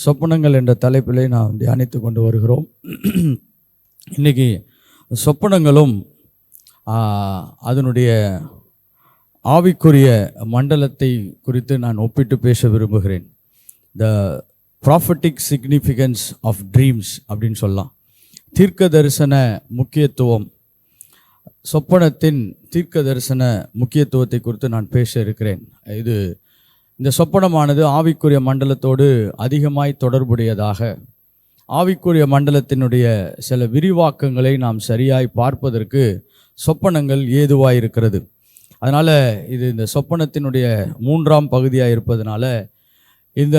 சொப்பனங்கள் என்ற தலைப்பிலே நாம் தியானித்து கொண்டு வருகிறோம். இன்றைக்கி சொப்பனங்களும் அதனுடைய ஆவிக்குரிய மண்டலத்தை குறித்து நான் ஒப்பிட்டு பேச விரும்புகிறேன். த ப்ராஃபட்டிக் சிக்னிஃபிகன்ஸ் ஆஃப் ட்ரீம்ஸ் அப்படின்னு சொல்லலாம். தீர்க்க தரிசன முக்கியத்துவம், சொப்பனத்தின் தீர்க்க தரிசன முக்கியத்துவத்தை குறித்து நான் பேச இருக்கிறேன். இந்த சொப்பனமானது ஆவிக்குரிய மண்டலத்தோடு அதிகமாய் தொடர்புடையதாக, ஆவிக்குரிய மண்டலத்தினுடைய சில விரிவாக்கங்களை நாம் சரியாய் பார்ப்பதற்கு சொப்பனங்கள் ஏதுவாக இருக்கிறது. அதனால் இந்த சொப்பனத்தினுடைய 3ஆம் பகுதியாக இருப்பதனால இந்த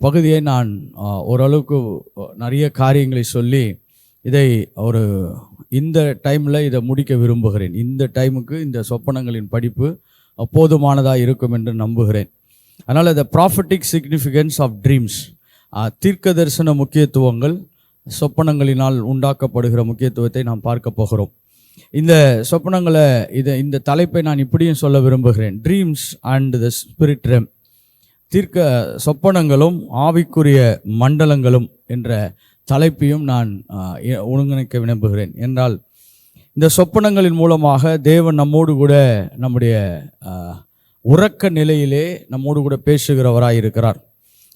பகுதியை நான் ஓரளவுக்கு நிறைய காரியங்களை சொல்லி இதை இந்த டைமில் இதை முடிக்க விரும்புகிறேன். இந்த டைமுக்கு இந்த சொப்பனங்களின் படிப்பு போதுமானதாக இருக்கும் என்று நம்புகிறேன். அதனால் த ப்ராஃபட்டிக் சிக்னிஃபிகன்ஸ் ஆஃப் ட்ரீம்ஸ், தீர்க்க தரிசன முக்கியத்துவங்கள், சொப்பனங்களினால் உண்டாக்கப்படுகிற முக்கியத்துவத்தை நாம் பார்க்க போகிறோம். இந்த சொப்பனங்களை இந்த தலைப்பை நான் இப்படியும் சொல்ல விரும்புகிறேன். Dreams and the spirit realm, சொப்பனங்களும் ஆவிக்குரிய மண்டலங்களும் என்ற தலைப்பையும் நான் ஒருங்கிணைக்க விரும்புகிறேன். என்றால் இந்த சொப்பனங்களின் மூலமாக தேவன் நம்மோடு கூட நம்முடைய உறக்க நிலையிலே நம்மோடு கூட பேசுகிறவராக இருக்கிறார்.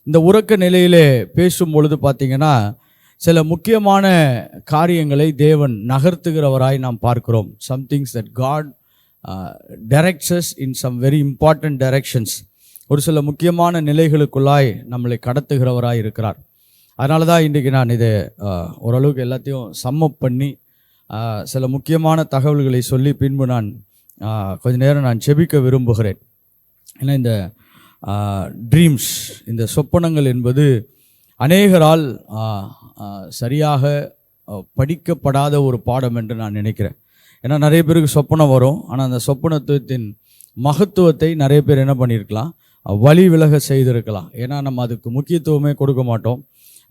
இந்த உறக்க நிலையிலே பேசும் பொழுது பார்த்திங்கன்னா சில முக்கியமான காரியங்களை தேவன் நகர்த்துகிறவராய் நாம் பார்க்கிறோம். Somethings that God directs us in some very important directions. ஒரு சில முக்கியமான நிலைகளுக்குள்ளாய் நம்மளை கடத்துகிறவராய் இருக்கிறார். அதனால தான் இன்றைக்கி நான் இதை ஓரளவுக்கு எல்லாத்தையும் சம்மப் பண்ணி சில முக்கியமான தகவல்களை சொல்லி பின்பு நான் கொஞ்ச நேரம் நான் செபிக்க விரும்புகிறேன். ஏன்னா இந்த ட்ரீம்ஸ், இந்த சொப்பனங்கள் என்பது அநேகரால் சரியாக படிக்கப்படாத ஒரு பாடம் என்று நான் நினைக்கிறேன். ஏன்னா நிறைய பேருக்கு சொப்பனம் வரும், ஆனால் அந்த சொப்பனத்துவத்தின் மகத்துவத்தை நிறைய பேர் என்ன பண்ணியிருக்கலாம், வழி விலக செய்திருக்கலாம். ஏன்னா நம்ம அதுக்கு முக்கியத்துவமே கொடுக்க மாட்டோம்.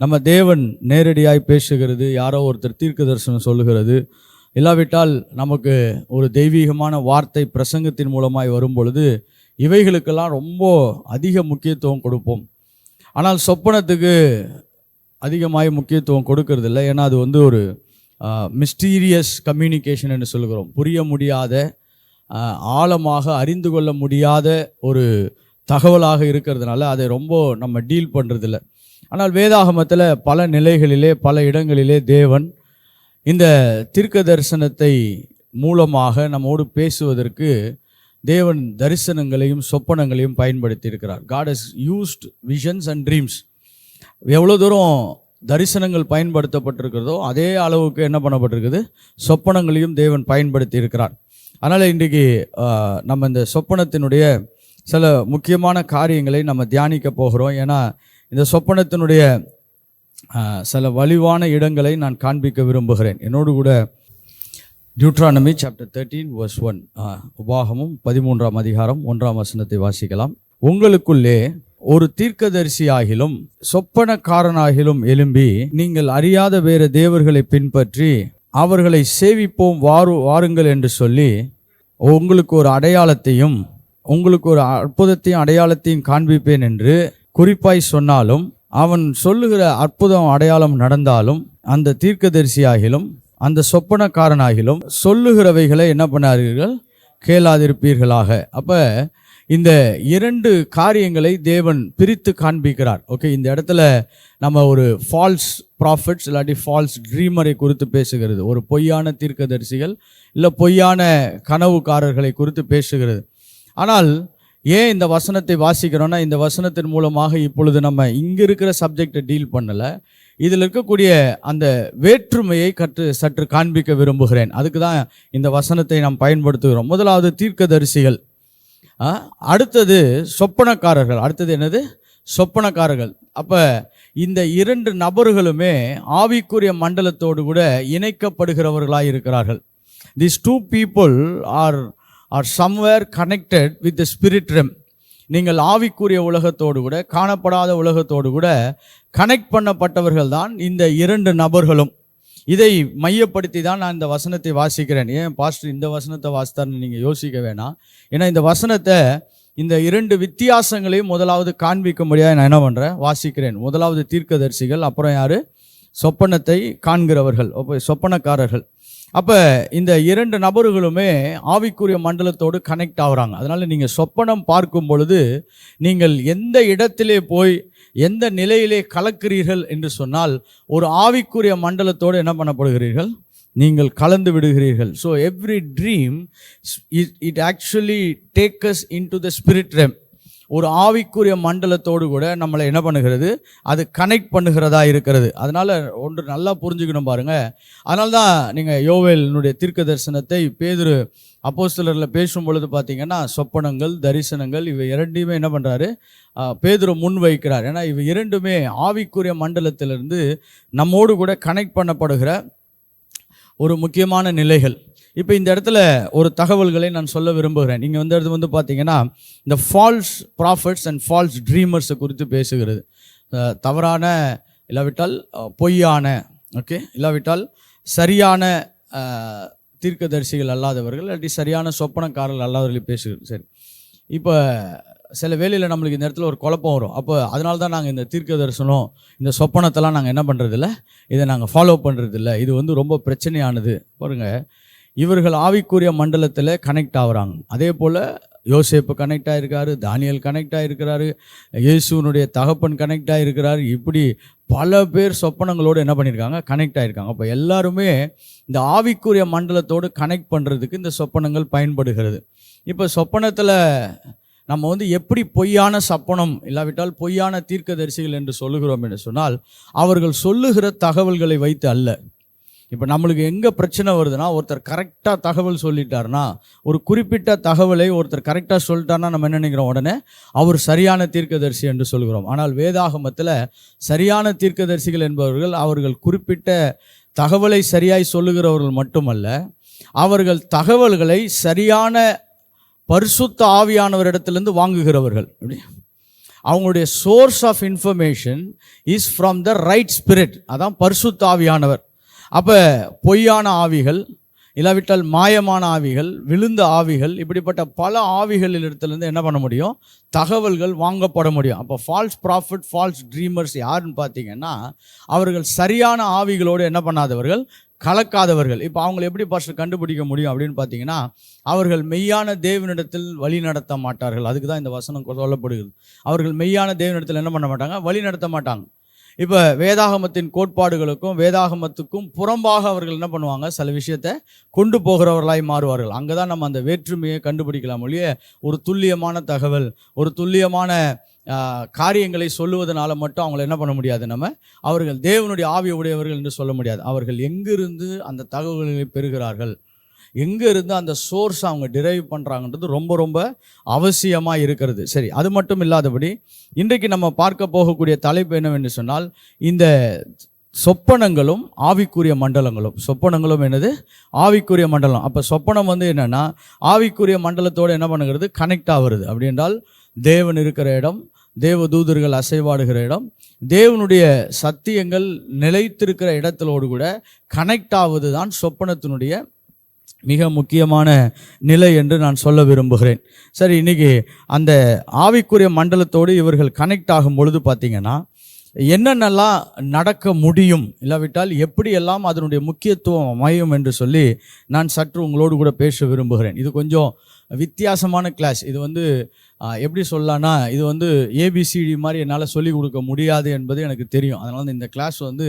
நம்ம தேவன் நேரடியாய் பேசுகிறது, யாரோ ஒருத்தர் தீர்க்க தரிசனம் சொல்லுகிறது, இல்லாவிட்டால் நமக்கு ஒரு தெய்வீகமான வார்த்தை பிரசங்கத்தின் மூலமாய் வரும் பொழுது இவைகளுக்கெல்லாம் ரொம்ப அதிக முக்கியத்துவம் கொடுப்போம். ஆனால் சொப்பனத்துக்கு அதிகமாக முக்கியத்துவம் கொடுக்கறதில்லை. ஏன்னா அது ஒரு மிஸ்டீரியஸ் கம்யூனிகேஷன் என்று சொல்கிறோம். புரிய முடியாத, ஆழமாக அறிந்து கொள்ள முடியாத ஒரு தகவலாக இருக்கிறதுனால அதை ரொம்ப நம்ம டீல் பண்ணுறதில்ல. ஆனால் வேதாகமத்தில் பல நிலைகளிலே, பல இடங்களிலே தேவன் இந்த தீர்க்க தரிசனத்தை மூலமாக நம்மோடு பேசுவதற்கு தேவன் தரிசனங்களையும் சொப்பனங்களையும் பயன்படுத்தி இருக்கிறார். God has used visions and dreams. எவ்வளோ தூரம் தரிசனங்கள் பயன்படுத்தப்பட்டிருக்கிறதோ அதே அளவுக்கு என்ன பண்ணப்பட்டிருக்குது, சொப்பனங்களையும் தேவன் பயன்படுத்தி இருக்கிறார். அதனால் இன்றைக்கி நம்ம இந்த சொப்பனத்தினுடைய சில முக்கியமான காரியங்களை நம்ம தியானிக்க போகிறோம். ஏன்னா இந்த சொப்பனத்தினுடைய சில வலிவான இடங்களை நான் காண்பிக்க விரும்புகிறேன். என்னோடு கூட டியூட்ரானமி சாப்டர் 13 verse 1, உபாகமும் 13ஆம் அதிகாரம் 1ஆம் வசனத்தை வாசிக்கலாம். உங்களுக்குள்ளே ஒரு தீர்க்கதரிசியாகிலும் சொப்பனக்காரனாகிலும் எழும்பி நீங்கள் அறியாத வேறு தேவர்களை பின்பற்றி அவர்களை சேவிப்போம் வாருங்கள் என்று சொல்லி உங்களுக்கு ஒரு அடையாளத்தையும் உங்களுக்கு ஒரு அற்புதத்தையும் அடையாளத்தையும் காண்பிப்பேன் என்று குறிப்பாய் சொன்னாலும், அவன் சொல்லுகிற அற்புதம் அடையாளம் நடந்தாலும் அந்த தீர்க்கதரிசியாகிலும் அந்த சொப்பனக்காரனாகிலும் சொல்லுகிறவைகளை என்ன பண்ணார்கள், கேளாதிருப்பீர்களாக. அப்போ இந்த 2 காரியங்களை தேவன் பிரித்து காண்பிக்கிறார். ஓகே, இந்த இடத்துல நம்ம ஒரு ஃபால்ஸ் ப்ராஃபிட்ஸ் இல்லாட்டி ஃபால்ஸ் ட்ரீமரை குறித்து பேசுகிறது, ஒரு பொய்யான தீர்க்கதரிசிகள் இல்லை பொய்யான கனவுக்காரர்களை குறித்து பேசுகிறது. ஆனால் ஏன் இந்த வசனத்தை வாசிக்கிறோன்னா, இந்த வசனத்தின் மூலமாக இப்பொழுது நம்ம இங்கே இருக்கிற சப்ஜெக்டை டீல் பண்ணலை, இதில் இருக்கக்கூடிய அந்த வேற்றுமையை சற்று காண்பிக்க விரும்புகிறேன். அதுக்கு தான் இந்த வசனத்தை நாம் பயன்படுத்துகிறோம். முதலாவது தீர்க்கதரிசிகள், அடுத்தது சொப்பனக்காரர்கள். அடுத்தது என்னது, சொப்பனக்காரர்கள். அப்போ இந்த 2 நபர்களுமே ஆவிக்குரிய மண்டலத்தோடு கூட இணைக்கப்படுகிறவர்களாக இருக்கிறார்கள். These 2 people are somewhere connected with the spirit realm. நீங்கள் ஆவிக்குரிய உலகத்தோடு கூட, காணப்படாத உலகத்தோடு கூட கனெக்ட் பண்ணப்பட்டவர்கள் தான் இந்த 2 நபர்களும். இதை மையப்படுத்தி தான் நான் இந்த வசனத்தை வாசிக்கிறேன். ஏன் பாஸ்டர் இந்த வசனத்தை வாசித்தார்னு நீங்கள் யோசிக்க வேணாம். ஏன்னா இந்த வசனத்தை இந்த 2 வித்தியாசங்களையும் முதலாவது காண்பிக்கும்படியாக நான் என்ன பண்ணுறேன், வாசிக்கிறேன். முதலாவது தீர்க்கதரிசிகள், அப்புறம் யார், சொப்பனத்தை காண்கிறவர்கள், சொப்பனக்காரர்கள். அப்போ இந்த 2 நபர்களுமே ஆவிக்குரிய மண்டலத்தோடு கனெக்ட் ஆகுறாங்க. அதனால் நீங்கள் சொப்பனம் பார்க்கும் பொழுது நீங்கள் எந்த இடத்திலே போய் எந்த நிலையிலே கலக்கிறீர்கள் என்று சொன்னால் ஒரு ஆவிக்குரிய மண்டலத்தோடு என்ன பண்ணப்படுகிறீர்கள், நீங்கள் கலந்து விடுகிறீர்கள். So every dream it actually take us into the spirit realm. ஒரு ஆவிக்குரிய மண்டலத்தோடு கூட நம்மளை என்ன பண்ணுகிறது, அது கனெக்ட் பண்ணுகிறதா இருக்கிறது. அதனால் ஒன்று நல்லா புரிஞ்சுக்கணும் பாருங்கள். அதனால தான் நீங்கள் யோவேலினுடைய தீர்க்க தரிசனத்தை பேதுரு அப்போஸ்தலரில் பேசும் பொழுது பார்த்தீங்கன்னா சொப்பனங்கள், தரிசனங்கள் இவை 2யுமே என்ன பண்ணுறாரு, பேதுரு முன் வைக்கிறார். ஏன்னா இவை 2மே ஆவிக்குரிய மண்டலத்திலிருந்து நம்மோடு கூட கனெக்ட் பண்ணப்படுகிற ஒரு முக்கியமான நிலைகள். இப்போ இந்த இடத்துல ஒரு தகவல்களை நான் சொல்ல விரும்புகிறேன். நீங்கள் வந்து பார்த்தீங்கன்னா இந்த ஃபால்ஸ் ப்ராஃபட்ஸ் அண்ட் ஃபால்ஸ் ட்ரீமர்ஸை குறித்து பேசுகிறது. தவறான, இல்லாவிட்டால் பொய்யான, இல்லாவிட்டால் சரியான தீர்க்கதரிசிகள் அல்லாதவர்கள், இல்லாட்டி சரியான சொப்பனக்காரர்கள் அல்லாதவர்களை பேசுகிறது. சரி, இப்போ சில வேளையில் நம்மளுக்கு இந்த இடத்துல ஒரு குழப்பம் வரும். அப்போ அதனால தான் நாங்கள் இந்த தீர்க்க தரிசனம், இந்த சொப்பனத்தெல்லாம் நாங்கள் என்ன பண்ணுறதில்ல, இதை நாங்கள் ஃபாலோ பண்ணுறதில்ல, இது வந்து ரொம்ப பிரச்சனையானது. பாருங்கள், இவர்கள் ஆவிக்குரிய மண்டலத்தில் கனெக்ட் ஆகுறாங்க. அதே போல் யோசேப்பு கனெக்ட் ஆகிருக்காரு, தானியல் கனெக்ட் ஆகிருக்கிறாரு, இயேசுனுடைய தகப்பன் கனெக்ட் ஆகிருக்கிறாரு. இப்படி பல பேர் சொப்பனங்களோடு என்ன பண்ணியிருக்காங்க, கனெக்ட் ஆகிருக்காங்க. அப்போ எல்லாருமே இந்த ஆவிக்குரிய மண்டலத்தோடு கனெக்ட் பண்ணுறதுக்கு இந்த சொப்பனங்கள் பயன்படுகிறது. இப்போ சொப்பனத்தில் நம்ம வந்து எப்படி பொய்யான சொப்பனம் இல்லாவிட்டால் பொய்யான தீர்க்கதரிசிகள் என்று சொல்லுகிறோம் என்று சொன்னால், அவர்கள் சொல்லுகிற தகவல்களை வைத்து அல்ல. இப்போ நம்மளுக்கு எங்கே பிரச்சனை வருதுன்னா, ஒருத்தர் கரெக்டாக தகவல் சொல்லிட்டார்னா, ஒரு குறிப்பிட்ட தகவலை ஒருத்தர் கரெக்டாக சொல்லிட்டார்னா நம்ம என்ன நினைக்கிறோம், உடனே அவர் சரியான தீர்க்கதரிசி என்று சொல்கிறோம். ஆனால் வேதாகமத்தில் சரியான தீர்க்கதரிசிகள் என்பவர்கள் அவர்கள் குறிப்பிட்ட தகவலை சரியாய் சொல்லுகிறவர்கள் மட்டுமல்ல, அவர்கள் தகவல்களை சரியான பரிசுத்த ஆவியானவரிடத்திலிருந்து வாங்குகிறவர்கள். அவங்களுடைய source of information is from the right spirit. அதான் பரிசுத்த ஆவியானவர். அப்போ பொய்யான ஆவிகள், இல்லாவிட்டால் மாயமான ஆவிகள், விழுந்த ஆவிகள், இப்படிப்பட்ட பல ஆவிகளிடத்திலிருந்து என்ன பண்ண முடியும், தகவல்கள் வாங்கப்பட முடியும். அப்போ ஃபால்ஸ் ப்ராஃபிட், ஃபால்ஸ் ட்ரீமர்ஸ் யாருன்னு பார்த்தீங்கன்னா, அவர்கள் சரியான ஆவிகளோடு என்ன பண்ணாதவர்கள், கலக்காதவர்கள். இப்போ அவங்களை எப்படி பாஸ்டர் கண்டுபிடிக்க முடியும் அப்படின்னு பார்த்தீங்கன்னா, அவர்கள் மெய்யான தேவனிடத்தில் வழி நடத்த மாட்டார்கள். அதுக்கு தான் இந்த வசனம் சொல்லப்படுகிறது. அவர்கள் மெய்யான தேவனிடத்தில் என்ன பண்ண மாட்டாங்க, வழி நடத்த மாட்டாங்க. இப்போ வேதாகமத்தின் கோட்பாடுகளுக்கும் வேதாகமத்துக்கும் புறம்பாக அவர்கள் என்ன பண்ணுவாங்க, சில விஷயத்தை கொண்டு போகிறவர்களாய் மாறுவார்கள். அங்கே தான் நம்ம அந்த வேற்றுமையை கண்டுபிடிக்கலாம் ஒழிய, ஒரு துல்லியமான தகவல், ஒரு துல்லியமான காரியங்களை சொல்லுவதனால மட்டும் அவங்களை என்ன பண்ண முடியாது, நம்ம அவர்கள் தேவனுடைய ஆவி உடையவர்கள் என்று சொல்ல முடியாது. அவர்கள் எங்கிருந்து அந்த தகவல்களை பெறுகிறார்கள், எங்கேருந்து அந்த சோர்ஸ் அவங்க டிரைவ் பண்ணுறாங்கன்றது ரொம்ப ரொம்ப அவசியமாக இருக்கிறது. சரி, அது மட்டும் இல்லாதபடி இன்றைக்கு நம்ம பார்க்க போகக்கூடிய தலைப்பு என்னவென்று சொன்னால், இந்த சொப்பனங்களும் ஆவிக்குரிய மண்டலங்களும். சொப்பனங்களும் என்னது, ஆவிக்குரிய மண்டலம். அப்போ சொப்பனம் வந்து என்னென்னா, ஆவிக்குரிய மண்டலத்தோடு என்ன பண்ணுகிறது, கனெக்ட் ஆகுறது. அப்படி என்றால் தேவன் இருக்கிற இடம், தேவ தூதர்கள் அசைவாடுகிற இடம், தேவனுடைய சத்தியங்கள் நிலைத்திருக்கிற இடத்திலோடு கூட கனெக்ட் ஆவது தான் சொப்பனத்தினுடைய மிக முக்கியமான நிலை என்று நான் சொல்ல விரும்புகிறேன். சரி, இன்றைக்கி அந்த ஆவிக்குரிய மண்டலத்தோடு இவர்கள் கனெக்ட் ஆகும் பொழுது பார்த்திங்கன்னா என்னென்னலாம் நடக்க முடியும், இல்லாவிட்டால் எப்படியெல்லாம் அதனுடைய முக்கியத்துவம் அமையும் என்று சொல்லி நான் சற்று உங்களோடு கூட பேச விரும்புகிறேன். இது கொஞ்சம் வித்தியாசமான கிளாஸ். இது வந்து எப்படி சொல்லலான்னா, இது வந்து ஏபிசிடி மாதிரி என்னால் சொல்லிக் கொடுக்க முடியாது என்பது எனக்கு தெரியும். அதனால் இந்த கிளாஸ் வந்து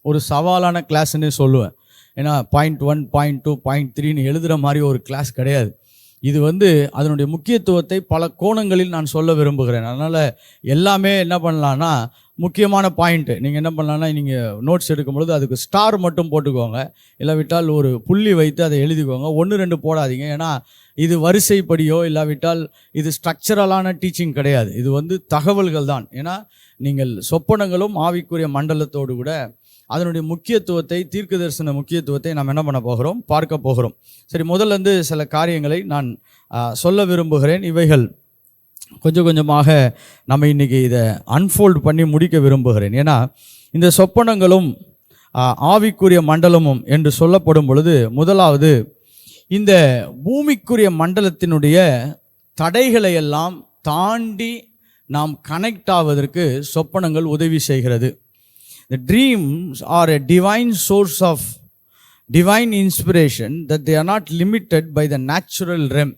ஒரு சவாலான கிளாஸ்ன்னு சொல்லுவேன். ஏன்னா பாயிண்ட் 1, பாயிண்ட் 2, பாயிண்ட் 3ன்னு எழுதுகிற மாதிரி ஒரு கிளாஸ் கிடையாது. இது வந்து அதனுடைய முக்கியத்துவத்தை பல கோணங்களில் நான் சொல்ல விரும்புகிறேன். அதனால் எல்லாமே என்ன பண்ணலான்னா, முக்கியமான பாயிண்ட்டு நீங்கள் என்ன பண்ணலான்னா, நீங்கள் நோட்ஸ் எடுக்கும் பொழுது அதுக்கு ஸ்டார் மட்டும் போட்டுக்கோங்க, இல்லாவிட்டால் ஒரு புள்ளி வைத்து அதை எழுதிக்கோங்க. 1, 2 போடாதீங்க. ஏன்னா இது வரிசைப்படியோ இல்லாவிட்டால் இது ஸ்ட்ரக்சரலான டீச்சிங் கிடையாது. இது வந்து தகவல்கள் தான். ஏன்னா நீங்கள் சொப்பனங்களும் ஆவிக்குரிய மண்டலத்தோடு கூட அதனுடைய முக்கியத்துவத்தை, தீர்க்க தரிசன முக்கியத்துவத்தை நாம் என்ன பண்ண போகிறோம், பார்க்க போகிறோம். சரி, முதல்ல சில காரியங்களை நான் சொல்ல விரும்புகிறேன். இவைகள் கொஞ்சம் கொஞ்சமாக நம்ம இன்றைக்கி இதை அன்ஃபோல்ட் பண்ணி முடிக்க விரும்புகிறேன். ஏன்னா இந்த சொப்பனங்களும் ஆவிக்குரிய மண்டலமும் என்று சொல்லப்படும் பொழுது, முதலாவது இந்த பூமிக்குரிய மண்டலத்தினுடைய தடைகளை எல்லாம் தாண்டி நாம் கனெக்ட் ஆவதற்கு சொப்பனங்கள் உதவி செய்கிறது. The dreams are a divine source of divine inspiration that they are not limited by the natural realm.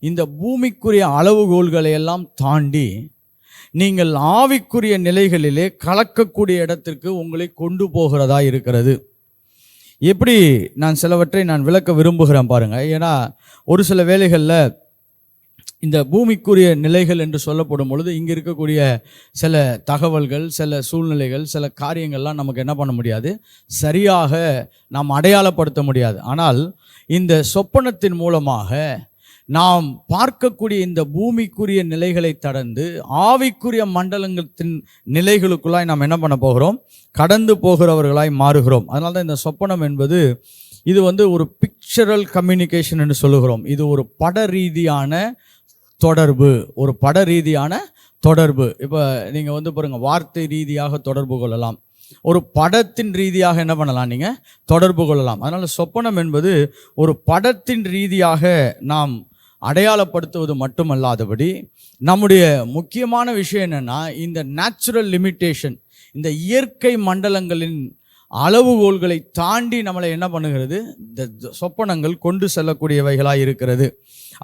இந்த பூமிக்குரிய அளவுகோல்களை எல்லாம் தாண்டி நீங்கள் ஆவிக்குரிய நிலைகளிலே கலக்கக்கூடிய இடத்திற்கு உங்களை கொண்டு போகிறதா இருக்கிறது. எப்படி நான் சிலவற்றை நான் விளக்க விரும்புகிறேன் பாருங்க. ஏன்னா ஒரு சில வேளைகளில் இந்த பூமிக்குரிய நிலைகள் என்று சொல்லப்படும் பொழுது இங்கே இருக்கக்கூடிய சில தகவல்கள், சில சூழ்நிலைகள், சில காரியங்கள்லாம் நமக்கு என்ன பண்ண முடியாது, சரியாக நாம் அடையாளப்படுத்த முடியாது. ஆனால் இந்த சொப்பனத்தின் மூலமாக நாம் பார்க்கக்கூடிய இந்த பூமிக்குரிய நிலைகளை கடந்து ஆவிக்குரிய மண்டலத்தின் நிலைகளுக்குள்ளாய் நாம் என்ன பண்ண போகிறோம், கடந்து போகிறவர்களாய் மாறுகிறோம். அதனால தான் இந்த சொப்பனம் என்பது இது ஒரு பிக்சரல் கம்யூனிகேஷன் என்று சொல்லுகிறோம். இது ஒரு பட ரீதியான தொடர்பு, ஒரு பட ரீதியான தொடர்பு. இப்போ நீங்கள் பாருங்கள், வார்த்தை ரீதியாக தொடர்பு கொள்ளலாம், ஒரு படத்தின் ரீதியாக என்ன பண்ணலாம், நீங்கள் தொடர்பு கொள்ளலாம். அதனால் சொப்பனம் என்பது ஒரு படத்தின் ரீதியாக நாம் அடையாளப்படுத்துவது மட்டுமல்லாதபடி நம்முடைய முக்கியமான விஷயம் என்னென்னா, இந்த நேச்சுரல் லிமிட்டேஷன், இந்த இயற்கை மண்டலங்களின் அளவுகோல்களை தாண்டி நம்மளை என்ன பண்ணுகிறது, இந்த சொப்பனங்கள் கொண்டு செல்லக்கூடியவைகளாக இருக்கிறது.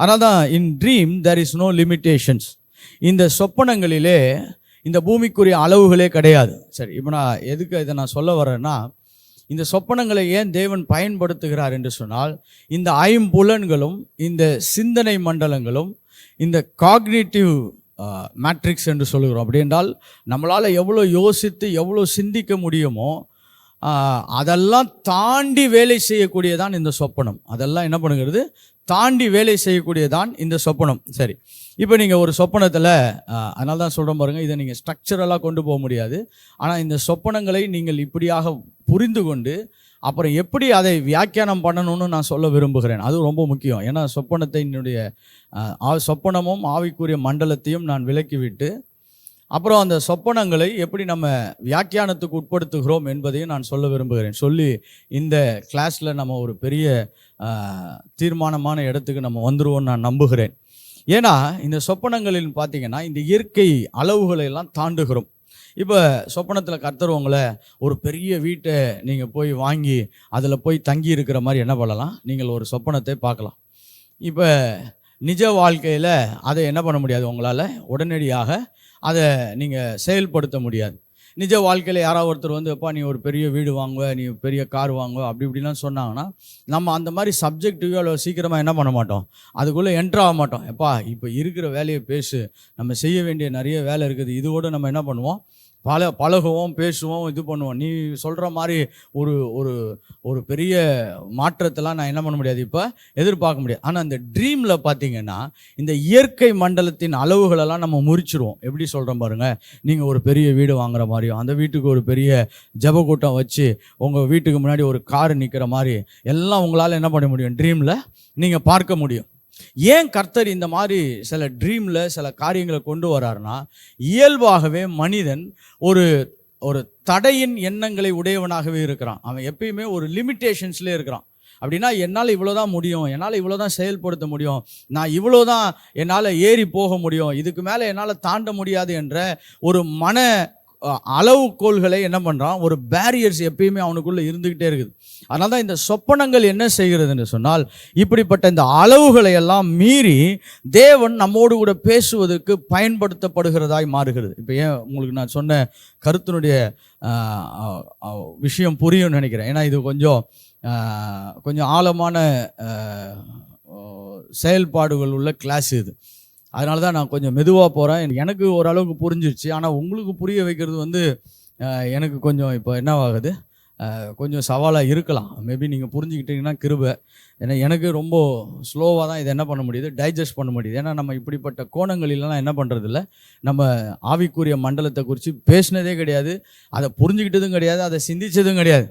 அதனால் தான் in dream there is no limitations. இந்த சொப்பனங்களிலே இந்த பூமிக்குரிய அளவுகளே கிடையாது. சரி, இப்போ நான் எதுக்கு இதை நான் சொல்ல வரேன்னா, இந்த சொப்பனங்களை ஏன் தேவன் பயன்படுத்துகிறார் என்று சொன்னால், இந்த ஐம்புலன்களும் இந்த சிந்தனை மண்டலங்களும் இந்த காக்னிட்டிவ் மேட்ரிக்ஸ் என்று சொல்லுகிறோம். அப்படி என்றால் நம்மளால் எவ்வளோ யோசித்து எவ்வளோ சிந்திக்க முடியுமோ அதெல்லாம் தாண்டி வேலை செய்யக்கூடியதான் இந்த சொப்பனம். அதெல்லாம் என்ன பண்ணுகிறது, தாண்டி வேலை செய்யக்கூடியதான் இந்த சொப்பனம். சரி, இப்போ நீங்கள் ஒரு சொப்பனத்தில், அதனால தான் சொல்கிறோம் பாருங்கள், இதை நீங்கள் ஸ்ட்ரக்சரலாக கொண்டு போக முடியாது. ஆனால் இந்த சொப்பனங்களை நீங்கள் இப்படியாக புரிந்து கொண்டு அப்புறம் எப்படி அதை வியாக்கியானம் பண்ணணும்னு நான் சொல்ல விரும்புகிறேன். அது ரொம்ப முக்கியம். ஏன்னா சொப்பனமும் ஆவிக்குரிய மண்டலத்தையும் நான் விலக்கிவிட்டு அப்புறம் அந்த சொப்பனங்களை எப்படி நம்ம வியாக்கியானத்துக்கு உட்படுத்துகிறோம் என்பதையும் நான் சொல்ல விரும்புகிறேன். சொல்லி இந்த கிளாஸில் நம்ம ஒரு பெரிய தீர்மானமான இடத்துக்கு நம்ம வந்துடுவோம்னு நான் நம்புகிறேன். ஏன்னா இந்த சொப்பனங்களில் பார்த்தீங்கன்னா இந்த இயற்கை அளவுகளை எல்லாம் தாண்டுகிறோம். இப்போ சொப்பனத்தில் கர்த்தர் உங்களை ஒரு பெரிய வீட்டை நீங்கள் போய் வாங்கி அதில் போய் தங்கி இருக்கிற மாதிரி என்ன பண்ணலாம், நீங்கள் ஒரு சொப்பனத்தை பார்க்கலாம். இப்போ நிஜ வாழ்க்கையில் அதை என்ன பண்ண முடியாது, உங்களால் உடனடியாக அதை நீங்கள் செயல்படுத்த முடியாது. நிஜ வாழ்க்கையில் யாராவது ஒருத்தர் எப்பா நீ ஒரு பெரிய வீடு வாங்குவ, நீ பெரிய கார் வாங்குவ, அப்படி இப்படிலாம் சொன்னாங்கன்னா நம்ம அந்த மாதிரி சப்ஜெக்டிவாக அவ்வளோ சீக்கிரமாக என்ன பண்ண மாட்டோம், அதுக்குள்ளே என்ட்ரு ஆக மாட்டோம். எப்பா இப்போ இருக்கிற வேலையை பேசு, நம்ம செய்ய வேண்டிய நிறைய வேலை இருக்குது, இது கூட நம்ம என்ன பண்ணுவோம், பழகுவோம், பேசுவோம், இது பண்ணுவோம். நீ சொல்கிற மாதிரி ஒரு ஒரு ஒரு பெரிய மாற்றத்தெல்லாம் நான் என்ன பண்ண முடியாது, இப்போ எதிர்பார்க்க முடியாது. ஆனால் இந்த ட்ரீமில் பார்த்தீங்கன்னா இந்த இயற்கை மண்டலத்தின் அளவுகளெல்லாம் நம்ம முறிச்சிருவோம். எப்படி சொல்கிறோம் பாருங்கள், நீங்கள் ஒரு பெரிய வீடு வாங்குற மாதிரியும், அந்த வீட்டுக்கு ஒரு பெரிய ஜபக்கூட்டம் வச்சு உங்கள் வீட்டுக்கு முன்னாடி ஒரு கார் நிற்கிற மாதிரி எல்லாம் உங்களால் என்ன பண்ண முடியும், ட்ரீமில் நீங்கள் பார்க்க முடியும். ஏன் கர்த்தர் இந்த மாதிரி சில ட்ரீமில் சில காரியங்களை கொண்டு வராருன்னா, இயல்பாகவே மனிதன் ஒரு ஒரு தடையின் எண்ணங்களை உடையவனாகவே இருக்கிறான். அவன் எப்பயுமே ஒரு லிமிட்டேஷன்ஸ்லேயே இருக்கிறான். அப்படின்னா என்னால் இவ்வளோதான் முடியும், என்னால் இவ்வளோதான் செயல்படுத்த முடியும், நான் இவ்வளோதான் என்னால் ஏறி போக முடியும், இதுக்கு மேலே என்னால் தாண்ட முடியாது என்ற ஒரு மன அளவுகோல்களை என்ன பண்ணுறான், ஒரு பேரியர்ஸ் எப்பயுமே அவனுக்குள்ளே இருந்துக்கிட்டே இருக்குது. அதனால தான் இந்த சொப்பனங்கள் என்ன செய்கிறதுன்னு சொன்னால், இப்படிப்பட்ட இந்த அளவுகளை எல்லாம் மீறி தேவன் நம்மோடு கூட பேசுவதற்கு பயன்படுத்தப்படுகிறதாய் மாறுகிறது. இப்போ ஏன் உங்களுக்கு நான் சொன்ன கருத்தினுடைய விஷயம் புரியும்னு நினைக்கிறேன். ஏன்னா இது கொஞ்சம் ஆழமான செயல்பாடுகள் உள்ள கிளாஸ் இது. அதனால தான் நான் கொஞ்சம் மெதுவாக போகிறேன். எனக்கு ஓரளவுக்கு புரிஞ்சிருச்சு. ஆனால் உங்களுக்கு புரிய வைக்கிறது எனக்கு கொஞ்சம் இப்போ என்னவாகுது, கொஞ்சம் சவாலாக இருக்கலாம். மேபி நீங்கள் புரிஞ்சுக்கிட்டீங்கன்னா கிருபை. ஏன்னா எனக்கு ரொம்ப ஸ்லோவாக தான் இதை என்ன பண்ண முடியுது, டைஜஸ்ட் பண்ண முடியுது. ஏன்னா நம்ம இப்படிப்பட்ட கோணங்களிலலாம் என்ன பண்ணுறதில்ல, நம்ம ஆவிக்குரிய மண்டலத்தை குறித்து பேசினதே கிடையாது, அதை புரிஞ்சுக்கிட்டதும் கிடையாது, அதை சிந்தித்ததும் கிடையாது.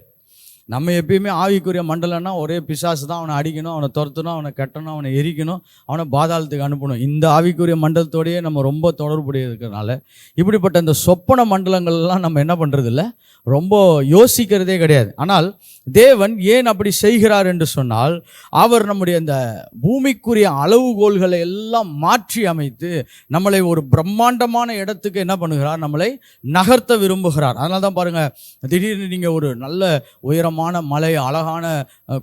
நம்ம எப்பயுமே ஆவிக்குரிய மண்டலம்னா ஒரே பிசாசு தான், அவனை அடிக்கணும், அவனை துரத்தணும், அவனை கட்டணும், அவனை எரிக்கணும், அவனை பாதாளத்துக்கு அனுப்பணும். இந்த ஆவிக்குரிய மண்டலத்தோடையே நம்ம ரொம்ப தொடர்புடைய இருக்கிறதுனால இப்படிப்பட்ட இந்த சொப்பன மண்டலங்கள்லாம் நம்ம என்ன பண்ணுறது இல்லை, ரொம்ப யோசிக்கிறதே கிடையாது. ஆனால் தேவன் ஏன் அப்படி செய்கிறார் என்று சொன்னால், அவர் நம்முடைய இந்த பூமிக்குரிய அளவுகோல்களை எல்லாம் மாற்றி அமைத்து நம்மளை ஒரு பிரம்மாண்டமான இடத்துக்கு என்ன பண்ணுகிறார், நம்மளை நகர்த்த விரும்புகிறார். அதனால தான் பாருங்கள், திடீர்னு நீங்கள் ஒரு நல்ல உயரமான மலை, அழகான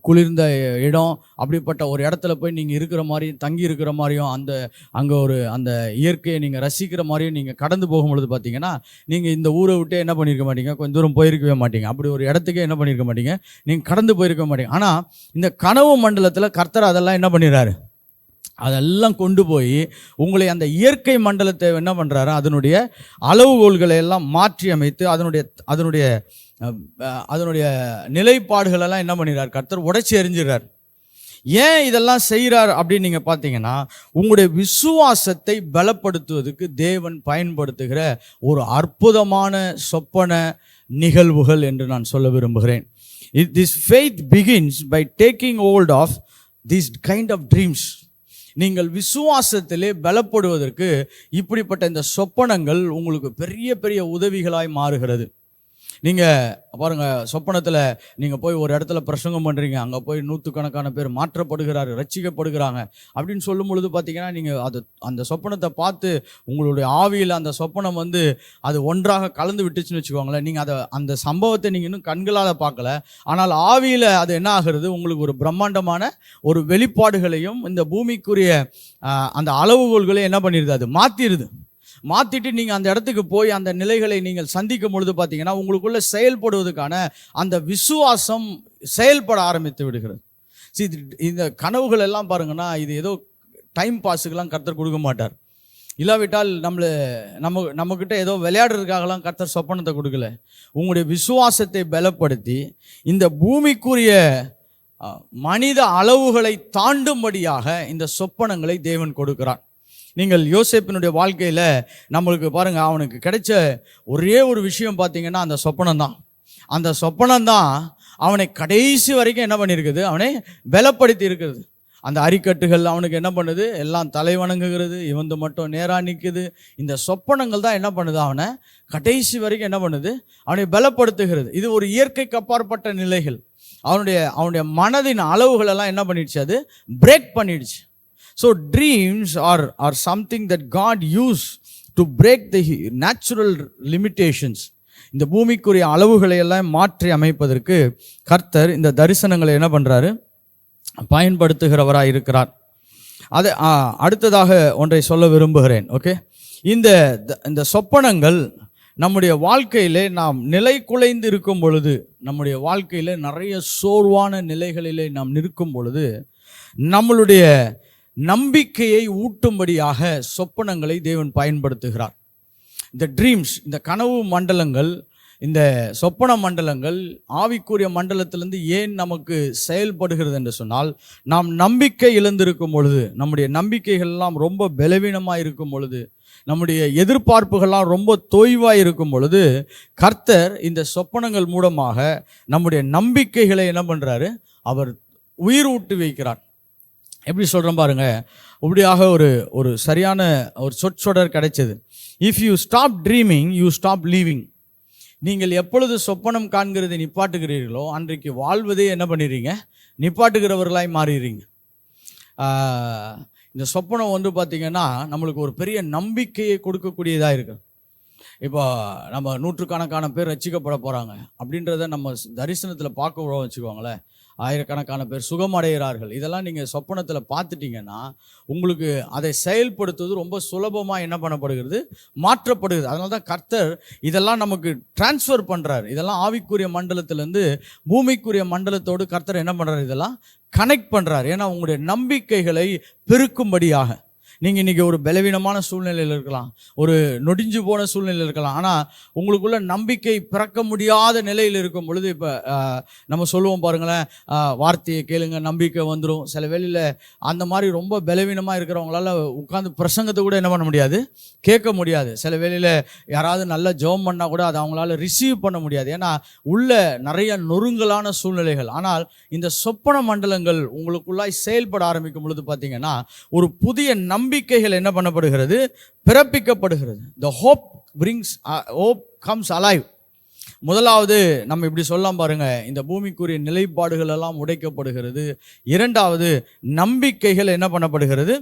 குளிர்ந்த இடம், அப்படிப்பட்ட ஒரு இடத்துல போய் நீங்கள் இருக்கிற மாதிரியும் தங்கி இருக்கிற மாதிரியும் அங்கே அந்த இயற்கையை நீங்கள் ரசிக்கிற மாதிரியும் நீங்கள் கடந்து போகும்பொழுது பார்த்தீங்கன்னா, நீங்கள் இந்த ஊரை விட்டே என்ன பண்ணியிருக்க மாட்டீங்க, கொஞ்சம் தூரம் போயிருக்கவே மாட்டீங்க. அப்படி ஒரு இடத்துக்கே என்ன பண்ணியிருக்க மாட்டீங்க, நீங்கள் கடந்து போயிருக்க மாட்டீங்க. ஆனால் இந்த கனவு மண்டலத்தில் கர்த்தர் அதெல்லாம் என்ன பண்ணிடுறாரு, அதெல்லாம் கொண்டு போய் உங்களை அந்த இயற்கை மண்டலத்தை என்ன பண்ணுறாரு, அதனுடைய அளவுகோல்களை எல்லாம் மாற்றி அமைத்து அதனுடைய நிலைப்பாடுகளெல்லாம் என்ன பண்ணிடுறார், கர்த்தர் உடைச்சி எறிஞ்சிடுறார். ஏன் இதெல்லாம் செய்கிறார் அப்படின்னு நீங்கள் பார்த்தீங்கன்னா, உங்களுடைய விசுவாசத்தை பலப்படுத்துவதற்கு தேவன் பயன்படுத்துகிற ஒரு அற்புதமான சொப்பன நிகழ்வுகள் என்று நான் சொல்ல விரும்புகிறேன். This faith begins by taking hold of these kind of dreams. நீங்கள் விசுவாசத்திலே பலப்படுவதற்கு இப்படிப்பட்ட இந்த சொப்பனங்கள் உங்களுக்கு பெரிய பெரிய உதவிகளாய் மாறுகிறது. நீங்கள் பாருங்கள், சொப்பனத்தில் நீங்கள் போய் ஒரு இடத்துல பிரசங்கம் பண்ணுறீங்க, அங்கே போய் நூற்றுக்கணக்கான பேர் மாற்றப்படுகிறாரு, ரட்சிக்கப்படுகிறாங்க அப்படின்னு சொல்லும் பொழுது பார்த்தீங்கன்னா, நீங்கள் அந்த சொப்பனத்தை பார்த்து உங்களுடைய ஆவியில் அந்த சொப்பனம் அது ஒன்றாக கலந்து விட்டுச்சுன்னு வச்சுக்கோங்களேன். நீங்கள் அந்த சம்பவத்தை நீங்கள் இன்னும் கண்களால் பார்க்கல, ஆனால் ஆவியில் அது என்ன ஆகிறது, உங்களுக்கு ஒரு பிரம்மாண்டமான ஒரு வெளிப்பாடுகளையும் இந்த பூமிக்குரிய அந்த அளவுகோல்களையும் என்ன பண்ணிடுது, அது மாற்றிட்டு நீங்கள் அந்த இடத்துக்கு போய் அந்த நிலைகளை நீங்கள் சந்திக்கும் பொழுது பார்த்தீங்கன்னா, உங்களுக்குள்ளே செயல்படுவதற்கான அந்த விசுவாசம் செயல்பட ஆரம்பித்து விடுகிறது. இந்த கனவுகள் எல்லாம் பாருங்கன்னா, இது ஏதோ டைம் பாஸுக்கெல்லாம் கர்த்தர் கொடுக்க மாட்டார். இல்லாவிட்டால் நம்மக்கிட்ட ஏதோ விளையாடுறதுக்காகலாம் கர்த்தர் சொப்பனத்தை கொடுக்கல. உங்களுடைய விசுவாசத்தை பலப்படுத்தி இந்த பூமிக்குரிய மனித அளவுகளை தாண்டும்படியாக இந்த சொப்பனங்களை தேவன் கொடுக்கிறார். நீங்கள் யோசேப்பினுடைய வாழ்க்கையில் நம்மளுக்கு பாருங்கள், அவனுக்கு கிடைச்ச ஒரே ஒரு விஷயம் பார்த்தீங்கன்னா அந்த சொப்பனம் தான் அவனை கடைசி வரைக்கும் என்ன பண்ணியிருக்குது, அவனை பலப்படுத்தி இருக்கிறது. அந்த அரிக்கட்டுகள் அவனுக்கு என்ன பண்ணுது, எல்லாம் தலை வணங்குகிறது, இவந்து மட்டும் நேராக நிற்குது. இந்த சொப்பனங்கள் தான் என்ன பண்ணுது, அவனை கடைசி வரைக்கும் என்ன பண்ணுது, அவனை பலப்படுத்துகிறது. இது ஒரு இயற்கைக்கு அப்பாற்பட்ட நிலைகள். அவனுடைய மனதின் அளவுகளெல்லாம் என்ன பண்ணிடுச்சு, அது பிரேக் பண்ணிடுச்சு. So dreams are something that God used to break the natural limitations. இந்த பூமிக்குரிய அளவுகளை எல்லாம் மாற்றி அமைப்பதற்கு கர்த்தர் இந்த தரிசனங்களை என்ன பண்ணுறாரு, பயன்படுத்துகிறவராக இருக்கிறார். அது அடுத்ததாக ஒன்றை சொல்ல விரும்புகிறேன். ஓகே, இந்த சொப்பனங்கள் நம்முடைய வாழ்க்கையிலே நாம் நிலை குலைந்து இருக்கும் பொழுது, நம்முடைய வாழ்க்கையில் நிறைய சோர்வான நிலைகளிலே நாம் நிற்கும் பொழுது, நம்மளுடைய நம்பிக்கையை ஊட்டும்படியாக சொப்பனங்களை தேவன் பயன்படுத்துகிறார். இந்த ட்ரீம்ஸ், இந்த கனவு மண்டலங்கள், இந்த சொப்பன மண்டலங்கள் ஆவிக்குரிய மண்டலத்திலிருந்து ஏன் நமக்கு செயல்படுகிறது என்று சொன்னால், நாம் நம்பிக்கை இழந்திருக்கும் பொழுது, நம்முடைய நம்பிக்கைகள்லாம் ரொம்ப பலவீனமாக இருக்கும் பொழுது, நம்முடைய எதிர்பார்ப்புகள்லாம் ரொம்ப தொய்வாக இருக்கும் பொழுது, கர்த்தர் இந்த சொப்பனங்கள் மூலமாக நம்முடைய நம்பிக்கைகளை என்ன பண்ணுறாரு, அவர் உயிர் ஊட்டி வைக்கிறார். எப்படி சொல்கிறேன் பாருங்க, இப்படியாக ஒரு சரியான ஒரு சொற்றொடர் கிடைச்சது. If you stop dreaming you stop leaving. நீங்கள் எப்பொழுது சொப்பனம் காண்கிறதை நிப்பாட்டுகிறீர்களோ அன்றைக்கு வாழ்வதே என்ன பண்ணிடுறீங்க, நிப்பாட்டுகிறவர்களாய் மாறிடுறீங்க. இந்த சொப்பனம் பார்த்திங்கன்னா நம்மளுக்கு ஒரு பெரிய நம்பிக்கையை கொடுக்கக்கூடியதாக இருக்குது. இப்போ நம்ம நூற்றுக்கணக்கான பேர் ரட்சிக்கப்பட போகிறாங்க அப்படின்றத நம்ம தரிசனத்தில் பார்க்க விட வச்சுக்கோங்களேன். ஆயிரக்கணக்கான பேர் சுகமடைகிறார்கள். இதெல்லாம் நீங்கள் சொப்பனத்தில் பார்த்துட்டிங்கன்னா உங்களுக்கு அதை செயல்படுத்துவது ரொம்ப சுலபமாக என்ன பண்ணப்படுகிறது, மாற்றப்படுகிறது. அதனால தான் கர்த்தர் இதெல்லாம் நமக்கு டிரான்ஸ்ஃபர் பண்ணுறாரு. இதெல்லாம் ஆவிக்குரிய மண்டலத்திலேருந்து பூமிக்குரிய மண்டலத்தோடு கர்த்தர் என்ன பண்ணுறாரு, இதெல்லாம் கனெக்ட் பண்ணுறாரு. ஏன்னா உங்களுடைய நம்பிக்கைகளை பெருக்கும்படியாக. நீங்கள் இன்றைக்கி ஒரு பலவீனமான சூழ்நிலையில் இருக்கலாம், ஒரு நொடிஞ்சு போன சூழ்நிலையில் இருக்கலாம். ஆனால் உங்களுக்குள்ள நம்பிக்கை பிறக்க முடியாத நிலையில் இருக்கும் பொழுது, இப்போ நம்ம சொல்லுவோம் பாருங்களேன், வார்த்தையை கேளுங்க நம்பிக்கை வந்துடும். சில வேளையில் அந்த மாதிரி ரொம்ப பலவீனமாக இருக்கிறவங்களால உட்காந்து பிரசங்கத்தை கூட என்ன பண்ண முடியாது, கேட்க முடியாது. சில வேளையில் யாராவது நல்லா ஜெபம் பண்ணால் கூட அதை அவங்களால ரிசீவ் பண்ண முடியாது. ஏன்னா உள்ள நிறைய நொறுங்கலான சூழ்நிலைகள். ஆனால் இந்த சொப்பன மண்டலங்கள் உங்களுக்குள்ளாய் செயல்பட ஆரம்பிக்கும் பொழுது பார்த்தீங்கன்னா ஒரு புதிய நம்பிக்கைகள் என்ன பண்ணப்படுகிறது, பிறப்பிக்கப்படுகிறது. The hope comes alive. முதலாவது நம்ம இப்படி சொல்லலாம் பாருங்க, இந்த பூமிக்குரிய நிலைப்பாடுகள் எல்லாம் உடைக்கப்படுகிறது. இரண்டாவது, நம்பிக்கைகள் என்ன பண்ணப்படுகிறது,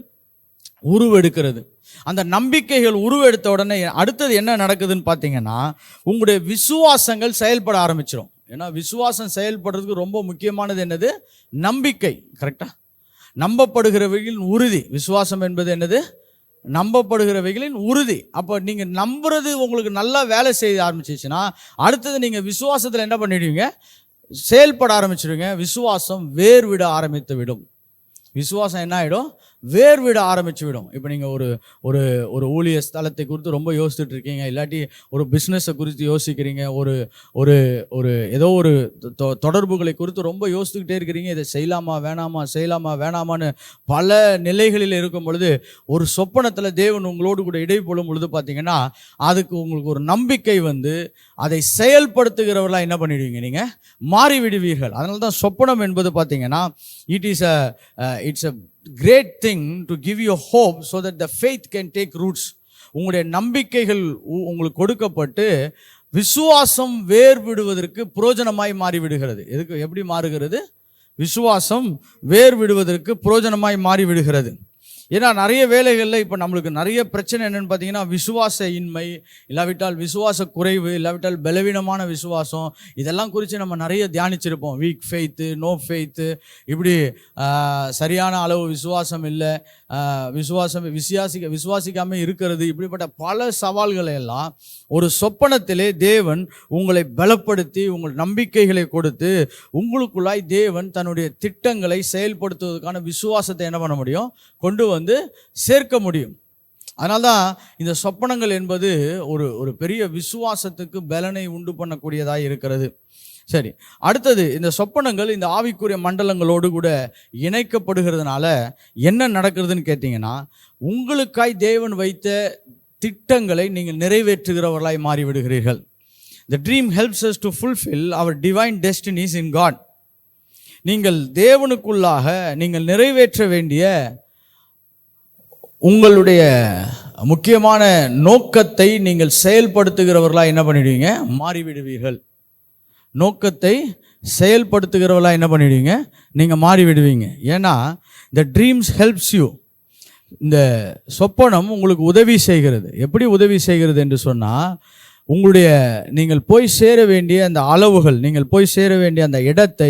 உருவெடுக்கிறது. அந்த நம்பிக்கைகள் உருவெடுத்த உடனே அடுத்தது என்ன நடக்குதுன்னு பார்த்தீங்கன்னா உங்களுடைய விசுவாசங்கள் செயல்பட ஆரம்பிச்சிடும். ஏன்னா விசுவாசம் செயல்படுறதுக்கு ரொம்ப முக்கியமானது என்னது, நம்பிக்கை. கரெக்டா? நம்பப்படுகிறவைகளின் உறுதி. விசுவாசம் என்பது என்னது, நம்பப்படுகிறவைகளின் உறுதி. அப்போ நீங்கள் நம்புறது உங்களுக்கு நல்லா வேலை செய்ய ஆரம்பிச்சிச்சுன்னா அடுத்தது நீங்கள் விசுவாசத்தில் என்ன பண்ணிடுவீங்க, செயல்பட ஆரம்பிச்சிடுவீங்க. விசுவாசம் வேர் விட ஆரம்பித்து விடும். விசுவாசம் என்ன ஆகிடும், வேர் விட ஆரம்பிச்சு விடும். இப்போ நீங்கள் ஒரு ஒரு ஒரு ஊழிய ஸ்தலத்தை குறித்து ரொம்ப யோசிச்சுட்டு இருக்கீங்க, இல்லாட்டி ஒரு பிஸ்னஸை குறித்து யோசிக்கிறீங்க, ஒரு ஒரு ஒரு ஏதோ ஒரு தொடர்புகளை குறித்து ரொம்ப யோசிச்சுக்கிட்டே இருக்கிறீங்க. இதை செய்யலாமா வேணாமா, செய்யலாமா வேணாமான்னு பல நிலைகளில் இருக்கும் பொழுது ஒரு சொப்பனத்தில் தேவன் உங்களோடு கூட இடைப்படும் பொழுது பார்த்தீங்கன்னா அதுக்கு உங்களுக்கு ஒரு நம்பிக்கை வந்து அதை செயல்படுத்துகிறவர்களாக என்ன பண்ணிடுவீங்க, நீங்கள் மாறிவிடுவீர்கள். அதனால தான் சொப்பனம் என்பது பார்த்தீங்கன்னா it's a great thing to give you hope so that the faith can take roots. உங்களுடைய நம்பிக்கைகள் உங்களுக்கு கொடுக்கப்பட்டு விசுவாசம் வேர் விடுவதற்கு பிரயோஜனமாய் மாறிவிடுகிறது. எதுக்கு, எப்படி மாறுகிறது, விசுவாசம் வேர் விடுவதற்கு பிரயோஜனமாய் மாறிவிடுகிறது. ஏன்னா நிறைய வேலைகளில் இப்போ நம்மளுக்கு நிறைய பிரச்சனை என்னென்னு பார்த்தீங்கன்னா விசுவாச இன்மை, இல்லாவிட்டால் விசுவாச குறைவு, இல்லாவிட்டால் பலவீனமான விசுவாசம். இதெல்லாம் குறித்து நம்ம நிறைய தியானிச்சிருப்போம். வீக் ஃபெய்த்து, நோ ஃபெய்த்து, இப்படி சரியான அளவு விசுவாசம் இல்லை, விசுவாசிக்காமல் இருக்கிறது, இப்படிப்பட்ட பல சவால்களை எல்லாம் ஒரு சொப்பனத்திலே தேவன் உங்களை பலப்படுத்தி உங்கள் நம்பிக்கைகளை கொடுத்து உங்களுக்குள்ளாய் தேவன் தன்னுடைய திட்டங்களை செயல்படுத்துவதற்கான விசுவாசத்தை என்ன பண்ண முடியும், கொண்டு வந்து சேர்க்க முடியும். அதனால்தான் இந்த சொப்பனங்கள் என்பது ஒரு ஒரு பெரிய விசுவாசத்துக்கு பலனை உண்டு பண்ணக்கூடியதாக இருக்கிறது. சரி, அடுத்தது இந்த சொப்பனங்கள் இந்த ஆவிக்குரிய மண்டலங்களோடு கூட இணைக்கப்படுகிறதுனால என்ன நடக்கிறதுன்னு கேட்டிங்கன்னா உங்களுக்காய் தேவன் வைத்த திட்டங்களை நீங்கள் நிறைவேற்றுகிறவர்களாய் மாறிவிடுகிறீர்கள். The dream helps us to fulfill our divine destinies in God. நீங்கள் தேவனுக்குள்ளாக நீங்கள் நிறைவேற்ற வேண்டிய உங்களுடைய முக்கியமான நோக்கத்தை நீங்கள் செயல்படுத்துகிறவர்களாக என்ன பண்ணிடுவீங்க, மாறிவிடுவீர்கள். நோக்கத்தை செயல்படுத்துகிறவர்களாக என்ன பண்ணிடுவீங்க, நீங்கள் மாறிவிடுவீங்க. ஏன்னா இந்த ட்ரீம்ஸ் ஹெல்ப்ஸ் யூ. இந்த சொப்பனம் உங்களுக்கு உதவி செய்கிறது. எப்படி உதவி செய்கிறது என்று சொன்னால் நீங்கள் போய் சேர வேண்டிய அந்த அளவுகள், நீங்கள் போய் சேர வேண்டிய அந்த இடத்தை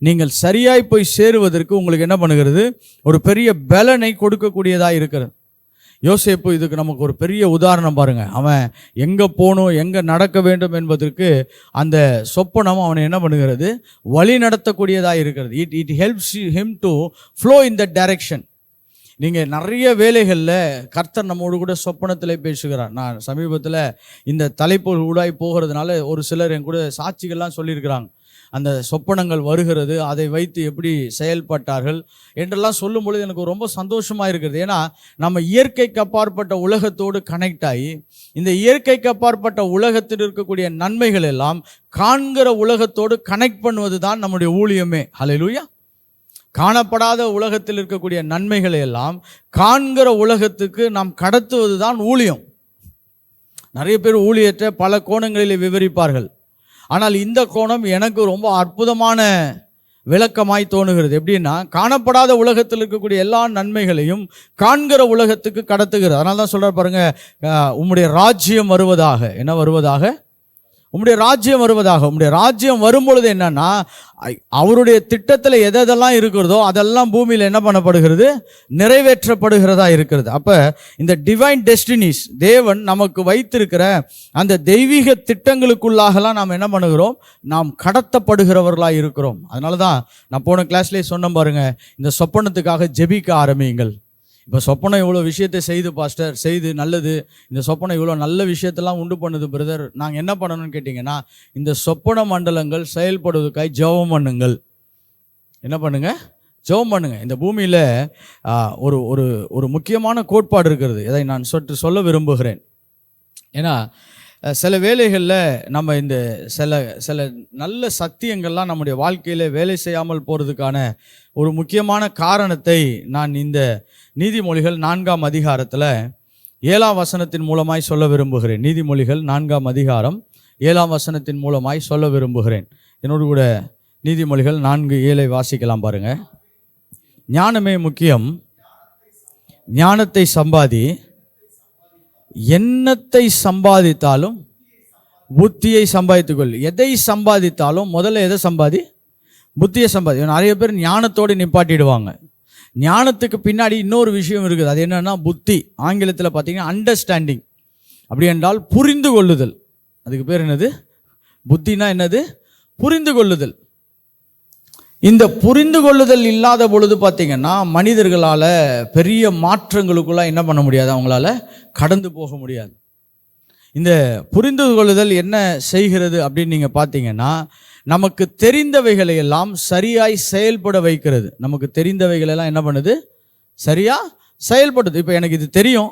நீங்கள் சரியாய் போய் சேருவதற்கு உங்களுக்கு என்ன பண்ணுகிறது, ஒரு பெரிய பலனை கொடுக்கக்கூடியதாக இருக்கிறது. யோசேப்பு இதுக்கு நமக்கு ஒரு பெரிய உதாரணம் பாருங்கள். அவன் எங்கே போகணும், எங்கே நடக்க வேண்டும் என்பதற்கு அந்த சொப்பனம் அவனை என்ன பண்ணுகிறது, வழி நடத்தக்கூடியதாக இருக்கிறது. It helps him to flow in the direction. நீங்கள் நிறைய வேலைகளில் கர்த்தர் நம்மோடு கூட சொப்பனத்தில் பேசுகிறார். நான் சமீபத்தில் இந்த தலைப்பு ஊடாய் போகிறதுனால ஒரு சிலர் என் கூட சாட்சிகள்லாம் சொல்லியிருக்கிறாங்க. அந்த சொப்பனங்கள் வருகிறது, அதை வைத்து எப்படி செயல்பட்டார்கள் என்றெல்லாம் சொல்லும் பொழுது எனக்கு ரொம்ப சந்தோஷமாக இருக்கிறது. ஏன்னா நம்ம இயற்கைக்கு அப்பாற்பட்ட உலகத்தோடு கனெக்ட் ஆகி இந்த இயற்கைக்கு அப்பாற்பட்ட உலகத்தில் இருக்கக்கூடிய நன்மைகள் எல்லாம் காண்கிற உலகத்தோடு கனெக்ட் பண்ணுவது தான் நம்முடைய ஊழியமே. ஹல்லேலூயா. காணப்படாத உலகத்தில் இருக்கக்கூடிய நன்மைகளை எல்லாம் காண்கிற உலகத்துக்கு நாம் கடத்துவது தான் ஊழியம். நிறைய பேர் ஊழியத்தை பல கோணங்களில் விவரிப்பார்கள். ஆனால் இந்த கோணம் எனக்கு ரொம்ப அற்புதமான விளக்கமாய் தோணுகிறது. எப்படின்னா, காணப்படாத உலகத்தில் இருக்கக்கூடிய எல்லா நன்மைகளையும் காண்கிற உலகத்துக்கு கடத்துகிறது. அதனால தான் சொல்கிறார் பாருங்க, உம்முடைய ராஜ்யம் வருவதாக. என்ன வருவதாக? உம்முடைய ராஜ்யம் வருவதாக. உம்முடைய ராஜ்யம் வரும்பொழுது என்னன்னா, அவருடைய திட்டத்தில் எதெல்லாம் இருக்கிறதோ அதெல்லாம் பூமியில் என்ன பண்ணப்படுகிறது, நிறைவேற்றப்படுகிறதா இருக்கிறது. அப்போ இந்த டிவைன் டெஸ்டினிஸ், தேவன் நமக்கு வைத்திருக்கிற அந்த தெய்வீக திட்டங்களுக்குள்ளாகலாம் நாம் என்ன பண்ணுகிறோம், நாம் கடத்தப்படுகிறவர்களாக இருக்கிறோம். அதனால தான் நான் போன கிளாஸ்லேயே சொன்ன பாருங்க, இந்த சொப்பனத்துக்காக ஜெபிக்க ஆரம்பியுங்கள். இப்போ சொப்பனம் இவ்வளோ விஷயத்தை செய்து பாஸ்டர், செய்து நல்லது, இந்த சொப்பனம் இவ்வளோ நல்ல விஷயத்தெல்லாம் உண்டு பண்ணுது பிரதர், நாங்கள் என்ன பண்ணணும்னு கேட்டிங்கன்னா, இந்த சொப்பன மண்டலங்கள் செயல்படுவதற்காக ஜெபம் பண்ணுங்கள். என்ன பண்ணுங்க? ஜெபம் பண்ணுங்க. இந்த பூமியில் ஒரு ஒரு ஒரு முக்கியமான கோட்பாடு இருக்கிறது, இதை நான் சொல்ல விரும்புகிறேன். ஏன்னா சில வேளைகளில் நம்ம இந்த சில நல்ல சத்தியங்கள்லாம் நம்முடைய வாழ்க்கையில் வேலை செய்யாமல் போகிறதுக்கான ஒரு முக்கியமான காரணத்தை நான் இந்த நீதிமொழிகள் 4ஆம் அதிகாரத்தில் 7ஆம் வசனத்தின் மூலமாய் சொல்ல விரும்புகிறேன். நீதிமொழிகள் 4ஆம் அதிகாரம் 7ஆம் வசனத்தின் மூலமாய் சொல்ல விரும்புகிறேன். என்னோடு கூட நீதிமொழிகள் 4:7 வாசிக்கலாம் பாருங்க. ஞானமே முக்கியம், ஞானத்தை சம்பாதி, எண்ணத்தை சம்பாதித்தாலும் புத்தியை சம்பாதித்துக்கொள். எதை சம்பாதித்தாலும் முதல்ல எதை சம்பாதி? புத்தியை சம்பாதி. நிறைய பேர் ஞானத்தோடு நிப்பாட்டிடுவாங்க. ஞானத்துக்கு பின்னாடி இன்னொரு விஷயம் இருக்குது, அது என்னன்னா புத்தி. ஆங்கிலத்தில் பார்த்தீங்கன்னா அண்டர்ஸ்டாண்டிங், அப்படி என்றால் புரிந்து கொள்ளுதல். அதுக்கு பேர் என்னது? புத்தினா என்னது? புரிந்து கொள்ளுதல். இந்த புரிந்து கொள்ளுதல் இல்லாத பொழுது பார்த்தீங்கன்னா மனிதர்களால் பெரிய மாற்றங்களுக்குள்ள என்ன பண்ண முடியாது, அவங்களால கடந்து போக முடியாது. இந்த புரிந்து கொள்ளுதல் என்ன செய்கிறது அப்படின்னு நீங்கள் பார்த்தீங்கன்னா, நமக்கு தெரிந்தவைகளை எல்லாம் சரியாய் செயல்பட வைக்கிறது. நமக்கு தெரிந்தவைகளெல்லாம் என்ன பண்ணுது? சரியா செயல்படுது. இப்போ எனக்கு இது தெரியும்,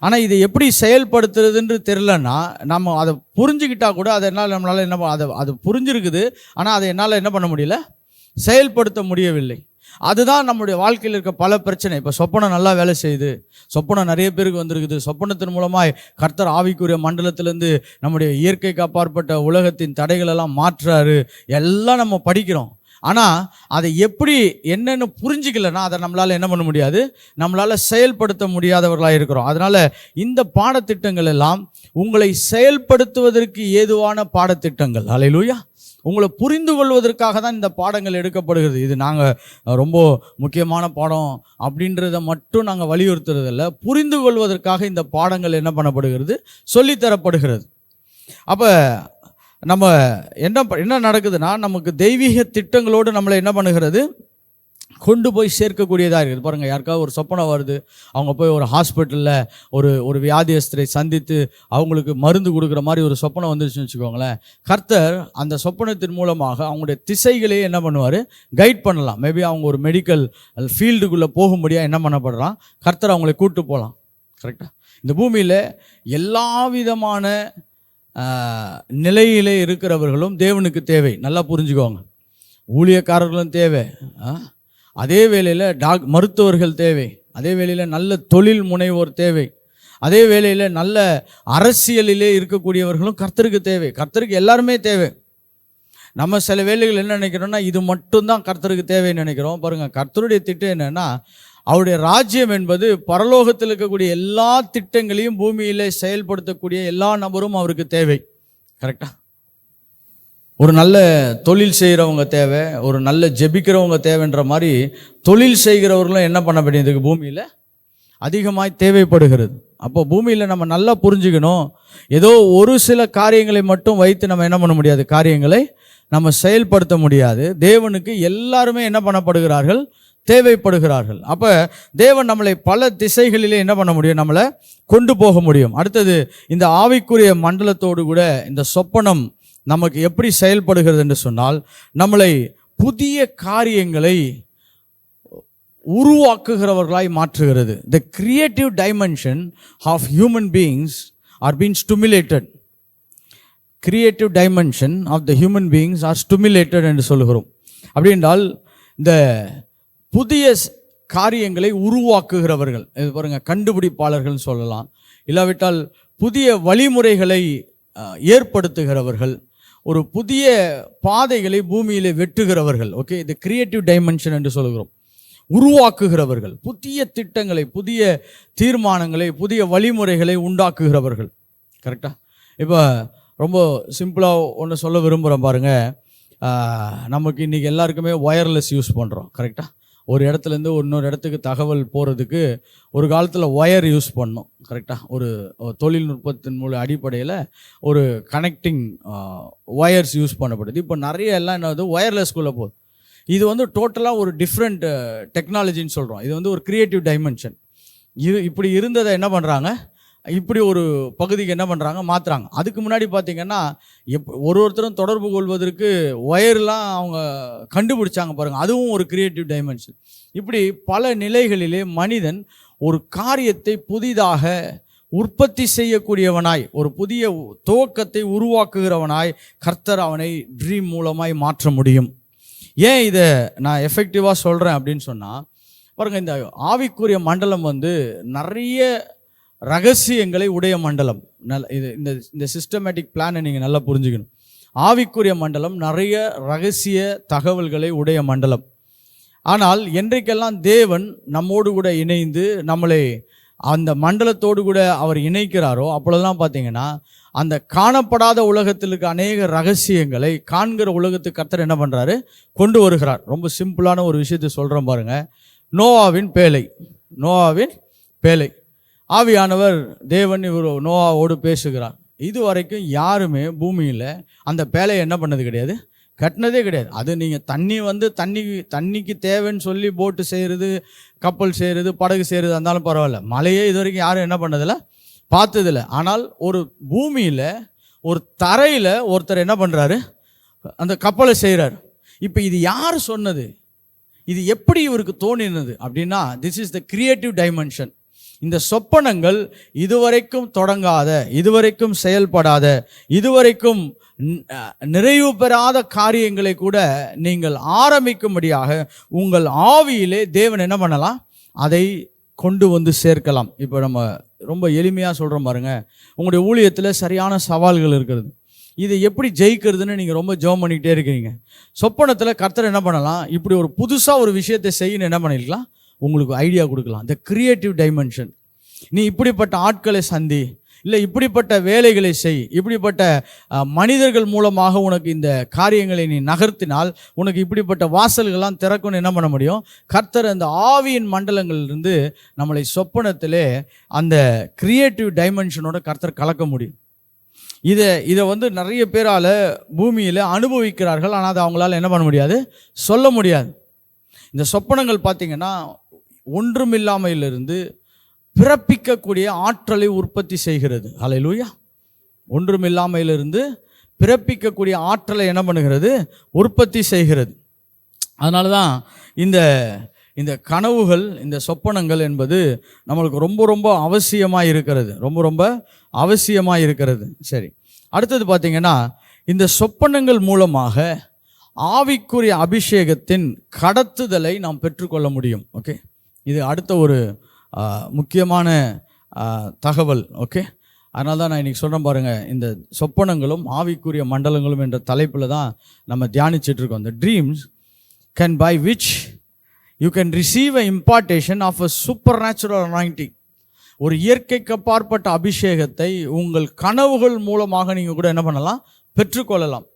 ஆனால் இதை எப்படி செயல்படுத்துறதுன்னு தெரிலன்னா, நம்ம அதை புரிஞ்சுக்கிட்டா கூட அதை நம்மளால் என்ன அது புரிஞ்சிருக்குது, ஆனால் அதை என்னால் என்ன பண்ண முடியல, செயல்படுத்த முடியவில்லை. அதுதான் நம்முடைய வாழ்க்கையில் இருக்க பல பிரச்சனை. இப்போ சொப்பனம் நல்லா வேலை செய்யுது, சொப்பனம் நிறைய பேருக்கு வந்திருக்குது. சொப்பனத்தின் மூலமாய் கர்த்தர் ஆவிக்குரிய மண்டலத்திலேருந்து நம்முடைய இயற்கைக்கு அப்பாற்பட்ட உலகத்தின் தடைகளெல்லாம் மாற்றுறாரு, எல்லாம் நம்ம படிக்கிறோம். ஆனால் அதை எப்படி என்னென்னு புரிஞ்சிக்கலன்னா அதை நம்மளால் என்ன பண்ண முடியாது, நம்மளால் செயல்படுத்த முடியாதவர்களாக இருக்கிறோம். அதனால் இந்த பாடத்திட்டங்கள் எல்லாம் உங்களை செயல்படுத்துவதற்கு ஏதுவான பாடத்திட்டங்கள். அல்லேலூயா. உங்களை புரிந்து கொள்வதற்காக தான் இந்த பாடங்கள் எடுக்கப்படுகிறது. இது நாங்கள் ரொம்ப முக்கியமான பாடம் அப்படின்றத மட்டும் நாங்கள் வலியுறுத்துறதில்ல, புரிந்து கொள்வதற்காக இந்த பாடங்கள் என்ன பண்ணப்படுகிறது, சொல்லித்தரப்படுகிறது. அப்போ நம்ம என்ன நடக்குதுன்னா, நமக்கு தெய்வீக திட்டங்களோடு நம்மளை என்ன பண்ணுகிறது, கொண்டு போய் சேர்க்கக்கூடியதாக இருக்குது. பாருங்கள், யாருக்காவது ஒரு சொப்பனம் வருது, அவங்க போய் ஒரு ஹாஸ்பிட்டலில் ஒரு வியாதியஸ்தரை சந்தித்து அவங்களுக்கு மருந்து கொடுக்குற மாதிரி ஒரு சொப்பனம் வந்துருச்சுன்னு வச்சுக்கோங்களேன். கர்த்தர் அந்த சொப்பனத்தின் மூலமாக அவங்களுடைய திசைகளையே என்ன பண்ணுவார், கைட் பண்ணலாம். மேபி அவங்க ஒரு மெடிக்கல் ஃபீல்டுக்குள்ளே போகும்படியாக என்ன பண்ணப்படுறான், கர்த்தர் அவங்களை கூப்பிட்டு போகலாம். கரெக்டாக இந்த பூமியில் எல்லா விதமான நிலையிலே இருக்கிறவர்களும் தேவனுக்கு தேவை. நல்லா புரிஞ்சுக்கோங்க. ஊழியக்காரர்களும் தேவை, அதே வேளையில் மருத்துவர்கள் தேவை, அதே வேளையில் நல்ல தொழில் முனைவோர் தேவை, அதே வேளையில் நல்ல அரசியலிலே இருக்கக்கூடியவர்களும் கர்த்தருக்கு தேவை. கர்த்தருக்கு எல்லாருமே தேவை. நம்ம சில வேளைகள் என்ன நினைக்கிறோம்னா, இது மட்டும்தான் கர்த்தருக்கு தேவைன்னு நினைக்கிறோம். பாருங்கள், கர்த்தருடைய திட்டம் என்னென்னா, அவருடைய ராஜ்யம் என்பது பரலோகத்தில் இருக்கக்கூடிய எல்லா திட்டங்களையும் பூமியில் செயல்படுத்தக்கூடிய எல்லா நபரும் அவருக்கு தேவை. கரெக்டாக ஒரு நல்ல தொழில் செய்கிறவங்க தேவை, ஒரு நல்ல ஜெபிக்கிறவங்க தேவைன்ற மாதிரி தொழில் செய்கிறவர்களும் என்ன பண்ண வேண்டியதுக்கு பூமியில் அதிகமாய் தேவைப்படுகிறது. அப்போ பூமியில் நம்ம நல்லா புரிஞ்சுக்கணும், ஏதோ ஒரு சில காரியங்களை மட்டும் வைத்து நம்ம என்ன பண்ண முடியாது, காரியங்களை நம்ம செயல்படுத்த முடியாது. தேவனுக்கு எல்லாருமே என்ன பண்ணப்படுகிறார்கள், தேவைப்படுகிறார்கள். அப்போ தேவன் நம்மளை பல திசைகளிலே என்ன பண்ண முடியும், நம்மளை கொண்டு போக முடியும். அடுத்தது, இந்த ஆவிக்குரிய மண்டலத்தோடு கூட இந்த சொப்பனம் நமக்கு எப்படி செயல்படுகிறது என்று சொன்னால், நம்மளை புதிய காரியங்களை உருவாக்குகிறவர்களாய் மாற்றுகிறது. The creative dimension of human beings are being stimulated. Creative dimension of the human beings are stimulated என்று சொல்லுகிறோம். அப்படி என்றால் இந்த புதிய காரியங்களை உருவாக்குகிறவர்கள், இது பாருங்க, கண்டுபிடிப்பாளர்கள் சொல்லலாம், இல்லாவிட்டால் புதிய வழிமுறைகளை ஏற்படுத்துகிறவர்கள், ஒரு புதிய பாதைகளை பூமியிலே வெட்டுகிறவர்கள். ஓகே, இது கிரியேட்டிவ் டைமென்ஷன் என்று சொல்கிறோம். உருவாக்குகிறவர்கள், புதிய திட்டங்களை, புதிய தீர்மானங்களை, புதிய வழிமுறைகளை உண்டாக்குகிறவர்கள். கரெக்டாக இப்போ ரொம்ப சிம்பிளாக ஒன்று சொல்ல விரும்புகிறேன் பாருங்கள். நமக்கு இன்றைக்கி எல்லாருக்குமே ஒயர்லெஸ் யூஸ் பண்ணுறோம். கரெக்டாக ஒரு இடத்துலேருந்து இன்னொரு இடத்துக்கு தகவல் போகிறதுக்கு ஒரு காலத்தில் ஒயர் யூஸ் பண்ணோம். கரெக்டாக ஒரு தொழில்நுட்பத்தின் அடிப்படையில் ஒரு கனெக்டிங் ஒயர்ஸ் யூஸ் பண்ணப்படுது. இப்போ நிறைய எல்லாம் என்னது, ஒயர்லெஸ்குள்ளே போகுது. இது டோட்டலாக ஒரு டிஃப்ரெண்ட் டெக்னாலஜின்னு சொல்கிறோம். இது ஒரு கிரியேட்டிவ் டைமென்ஷன். இப்படி இருந்ததை என்ன பண்ணுறாங்க, இப்படி ஒரு பகுதிக்கு என்ன பண்ணுறாங்க, மாற்றுறாங்க. அதுக்கு முன்னாடி பார்த்திங்கன்னா ஒருத்தரும் தொடர்பு கொள்வதற்கு ஒயர்லாம் அவங்க கண்டுபிடிச்சாங்க பாருங்கள், அதுவும் ஒரு கிரியேட்டிவ் டைமென்ஷன். இப்படி பல நிலைகளிலே மனிதன் ஒரு காரியத்தை புதிதாக உற்பத்தி செய்யக்கூடியவனாய், ஒரு புதிய துவக்கத்தை உருவாக்குகிறவனாய் கர்த்தர் அவனை ட்ரீம் மூலமாய் மாற்ற முடியும். ஏன் இதை நான் எஃபெக்டிவாக சொல்கிறேன் அப்படின்னு சொன்னால் பாருங்கள், இந்த ஆவிக்குரிய மண்டலம் நிறைய ரகசியங்களை உடைய மண்டலம். இது இந்த சிஸ்டமேட்டிக் பிளானை நீங்கள் நல்லா புரிஞ்சுக்கணும். ஆவிக்குரிய மண்டலம் நிறைய ரகசிய தகவல்களை உடைய மண்டலம். ஆனால் என்றைக்கெல்லாம் தேவன் நம்மோடு கூட இணைந்து நம்மளை அந்த மண்டலத்தோடு கூட அவர் இணைக்கிறாரோ அப்பொழுதெல்லாம் பார்த்தீங்கன்னா அந்த காணப்படாத உலகத்தில் இருக்க அநேக ரகசியங்களை காண்கிற உலகத்துக்கு கர்த்தர் என்ன பண்ணுறாரு, கொண்டு வருகிறார். ரொம்ப சிம்பிளான ஒரு விஷயத்தை சொல்கிறேன் பாருங்கள். நோவாவின் பேழை ஆவியானவர் தேவன் இவர் நோவாவோடு பேசுகிறார். இது வரைக்கும் யாருமே பூமியில் அந்த பேழையை என்ன பண்ணது கிடையாது, கட்டினதே கிடையாது. அது நீங்கள் தண்ணிக்கு தேவைன்னு சொல்லி போட்டு செய்கிறது, கப்பல் செய்கிறது, படகு செய்கிறது இருந்தாலும் பரவாயில்ல, மலையே இது வரைக்கும் யாரும் என்ன பண்ணதில்லை, பார்த்ததில்லை. ஆனால் ஒரு பூமியில் ஒரு தரையில் ஒருத்தர் என்ன பண்ணுறாரு, அந்த கப்பலை செய்கிறார். இப்போ இது யார் சொன்னது, இது எப்படி இவருக்கு தோணினது அப்படின்னா, this is the creative dimension. இந்த சொப்பனங்கள் இதுவரைக்கும் தொடங்காத, இதுவரைக்கும் செயல்படாத, இதுவரைக்கும் நிறைவு பெறாத காரியங்களை கூட நீங்கள் ஆரம்பிக்கும்படியாக உங்கள் ஆவியிலே தேவன் என்ன பண்ணலாம், அதை கொண்டு வந்து சேர்க்கலாம். இப்போ நம்ம ரொம்ப எளிமையாக சொல்கிறோம் பாருங்க, உங்களுடைய ஊழியத்தில் சரியான சவால்கள் இருக்கிறது, இதை எப்படி ஜெயிக்கிறதுன்னு நீங்கள் ரொம்ப ஜெபம் பண்ணிக்கிட்டே இருக்கிறீங்க. சொப்பனத்தில் கர்த்தர் என்ன பண்ணலாம், இப்படி ஒரு புதுசாக ஒரு விஷயத்தை செய்யணும் என்ன பண்ணிக்கலாம், உங்களுக்கு ஐடியா கொடுக்கலாம். The creative dimension. நீ இப்படிப்பட்ட ஆட்களை சந்தி, இல்லை இப்படிப்பட்ட வேலைகளை செய், இப்படிப்பட்ட மனிதர்கள் மூலமாக உனக்கு இந்த காரியங்களை நீ நகர்த்தினால் உனக்கு இப்படிப்பட்ட வாசல்கள்லாம் திறக்கும்னு என்ன பண்ண முடியும். கர்த்தர் அந்த ஆவியின் மண்டலங்களிலிருந்து நம்மளை சொப்பனத்திலே அந்த கிரியேட்டிவ் டைமென்ஷனோட கர்த்தர் கலக்க முடியும். இதை நிறைய பேரால் பூமியில் அனுபவிக்கிறார்கள், ஆனால் அதை அவங்களால என்ன பண்ண முடியாது, சொல்ல முடியாது. இந்த சொப்பனங்கள் பார்த்திங்கன்னா ஒன்றுமில்லாமையிலிருந்து பிறப்பிக்கக்கூடிய ஆற்றலை உற்பத்தி செய்கிறது. ஹல்லேலூயா. ஒன்றுமில்லாமையிலிருந்து பிறப்பிக்கக்கூடிய ஆற்றலை என்ன பண்ணுகிறது, உற்பத்தி செய்கிறது. அதனால தான் இந்த கனவுகள், இந்த சொப்பனங்கள் என்பது நம்மளுக்கு ரொம்ப ரொம்ப அவசியமாக இருக்கிறது, ரொம்ப அவசியமாக இருக்கிறது. சரி, அடுத்தது பார்த்திங்கன்னா இந்த சொப்பனங்கள் மூலமாக ஆவிக்குரிய அபிஷேகத்தின் கடத்துதலை நாம் பெற்றுக்கொள்ள முடியும். ஓகே, இது அடுத்த ஒரு முக்கியமான தகவல். ஓகே, அதனால தான் நான் இன்றைக்கி சொல்கிறேன் பாருங்கள், இந்த சொப்பனங்களும் ஆவிக்குரிய மண்டலங்களும் என்ற தலைப்பில் தான் நம்ம தியானிச்சிட்ருக்கோம். இந்த dreams can by which you can receive a impartation of a supernatural anointing. ஒரு இயற்கைக்கு அப்பாற்பட்ட அபிஷேகத்தை உங்கள் கனவுகள் மூலமாக நீங்கள் கூட என்ன பண்ணலாம், பெற்றுக்கொள்ளலாம்.